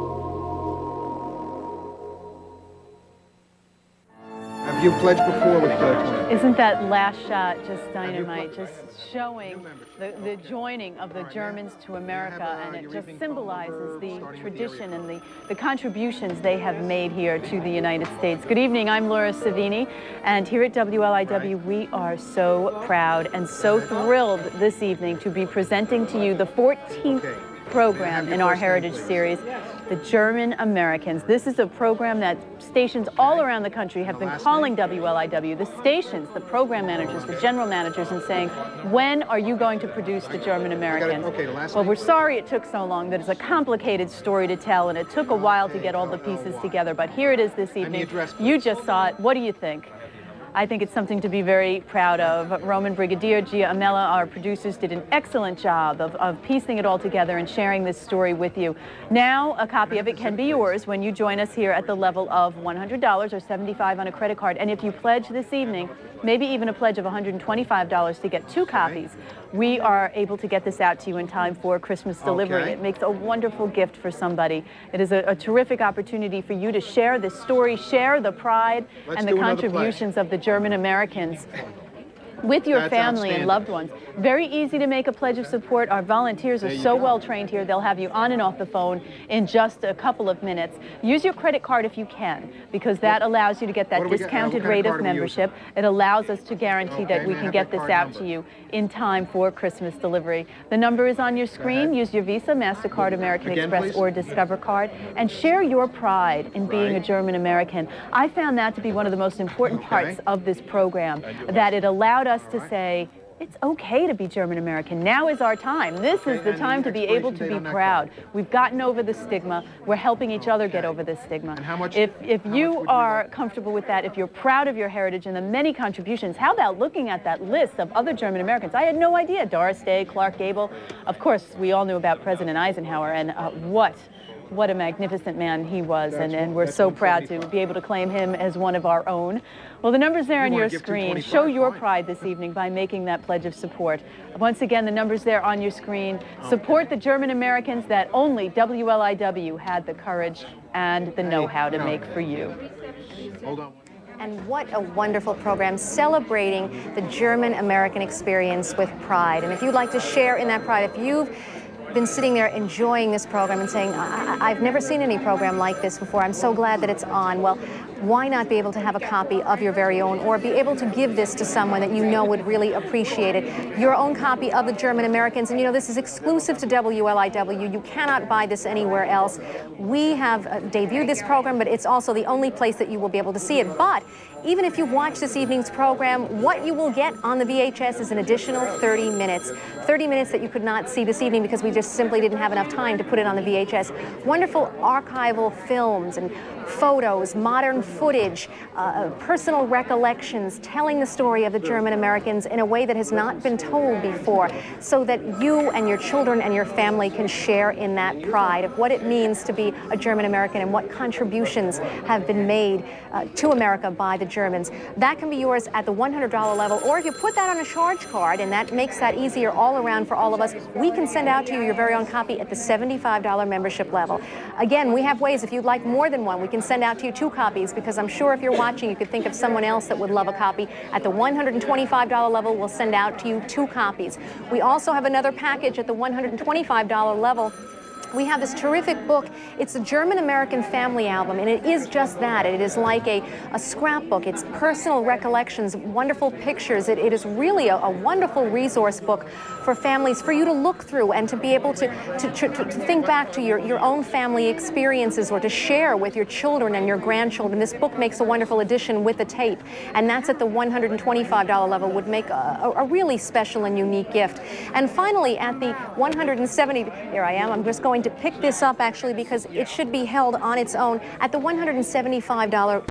Have you pledged before with pledge? Isn't that last shot just dynamite, just showing the joining of the Germans to America, and it just symbolizes the tradition and the contributions they have made here to the United States. Good evening, I'm Laura Savini, and here at WLIW we are so proud and so thrilled this evening to be presenting to you the 14th program in our Heritage Series, the German Americans. This is a program that stations all around the country have been calling WLIW, the stations, the program managers, the general managers, and saying, when are you going to produce the German Americans? Well, we're sorry it took so long. That is a complicated story to tell, and it took a while to get all the pieces together, but here it is this evening. You just saw it. What do you think? I think it's something to be very proud of. Roman Brigadier, Gia Amella, our producers, did an excellent job of piecing it all together and sharing this story with you. Now, a copy of it can be yours when you join us here at the level of $100 or $75 on a credit card. And if you pledge this evening, maybe even a pledge of $125 to get 2 copies, we are able to get this out to you in time for Christmas delivery. It makes a wonderful gift for somebody. It is a terrific opportunity for you to share this story, share the pride and the contributions of the German Americans with your family and loved ones. Very easy to make a pledge of support. Our volunteers are so well trained here. They'll have you on and off the phone in just a couple of minutes. Use your credit card if you can, because that allows you to get that discounted rate of membership. It allows us to guarantee that we can get this out to you in time for Christmas delivery. The number is on your screen. Use your Visa, MasterCard, American Express, or Discover card, and share your pride in being a German American. I found that to be one of the most important parts of this program, that it allowed us to say, it's okay to be German American. Now is our time. This is the time to be able to be proud. We've gotten over the stigma. We're helping each other get over the stigma. If you are comfortable with that, if you're proud of your heritage and the many contributions, how about looking at that list of other German Americans? I had no idea. Doris Day, Clark Gable. Of course, we all knew about President Eisenhower, and what what a magnificent man he was, and we're so proud to be able to claim him as one of our own. Well, the numbers there on your screen. Show your pride this evening by making that pledge of support. Once again, the numbers there on your screen. Support the German Americans that only WLIW had the courage and the know-how to make for you. Hold on. And what a wonderful program celebrating the German American experience with pride. And if you'd like to share in that pride, if you've been sitting there enjoying this program and saying, I've never seen any program like this before, I'm so glad that it's on, well, why not be able to have a copy of your very own, or be able to give this to someone that you know would really appreciate it? Your own copy of the German Americans, and you know, this is exclusive to WLIW. You cannot buy this anywhere else. We have debuted this program, but it's also the only place that you will be able to see it. But even if you watch this evening's program, what you will get on the VHS is an additional 30 minutes. 30 minutes that you could not see this evening because we just simply didn't have enough time to put it on the VHS. Wonderful archival films and photos, modern footage, personal recollections, telling the story of the German Americans in a way that has not been told before, so that you and your children and your family can share in that pride of what it means to be a German American and what contributions have been made to America by the Germans. That can be yours at the $100 level, or if you put that on a charge card, and that makes that easier all around for all of us, we can send out to you your very own copy at the $75 membership level. Again, we have ways, if you'd like more than one, we can send out to you 2 copies, because I'm sure if you're watching, you could think of someone else that would love a copy. At the $125 level, we'll send out to you 2 copies. We also have another package at the $125 level. We have this terrific book. It's a German American family album, and it is just that. It is like a scrapbook. It's personal recollections, wonderful pictures. It is really a wonderful resource book for families, for you to look through and to be able to think back to your own family experiences, or to share with your children and your grandchildren. This book makes a wonderful addition with the tape, and that's at the $125 level, would make a really special and unique gift. And finally, at the $170, here I am, I'm just going to pick this up actually because it should be held on its own. At the $175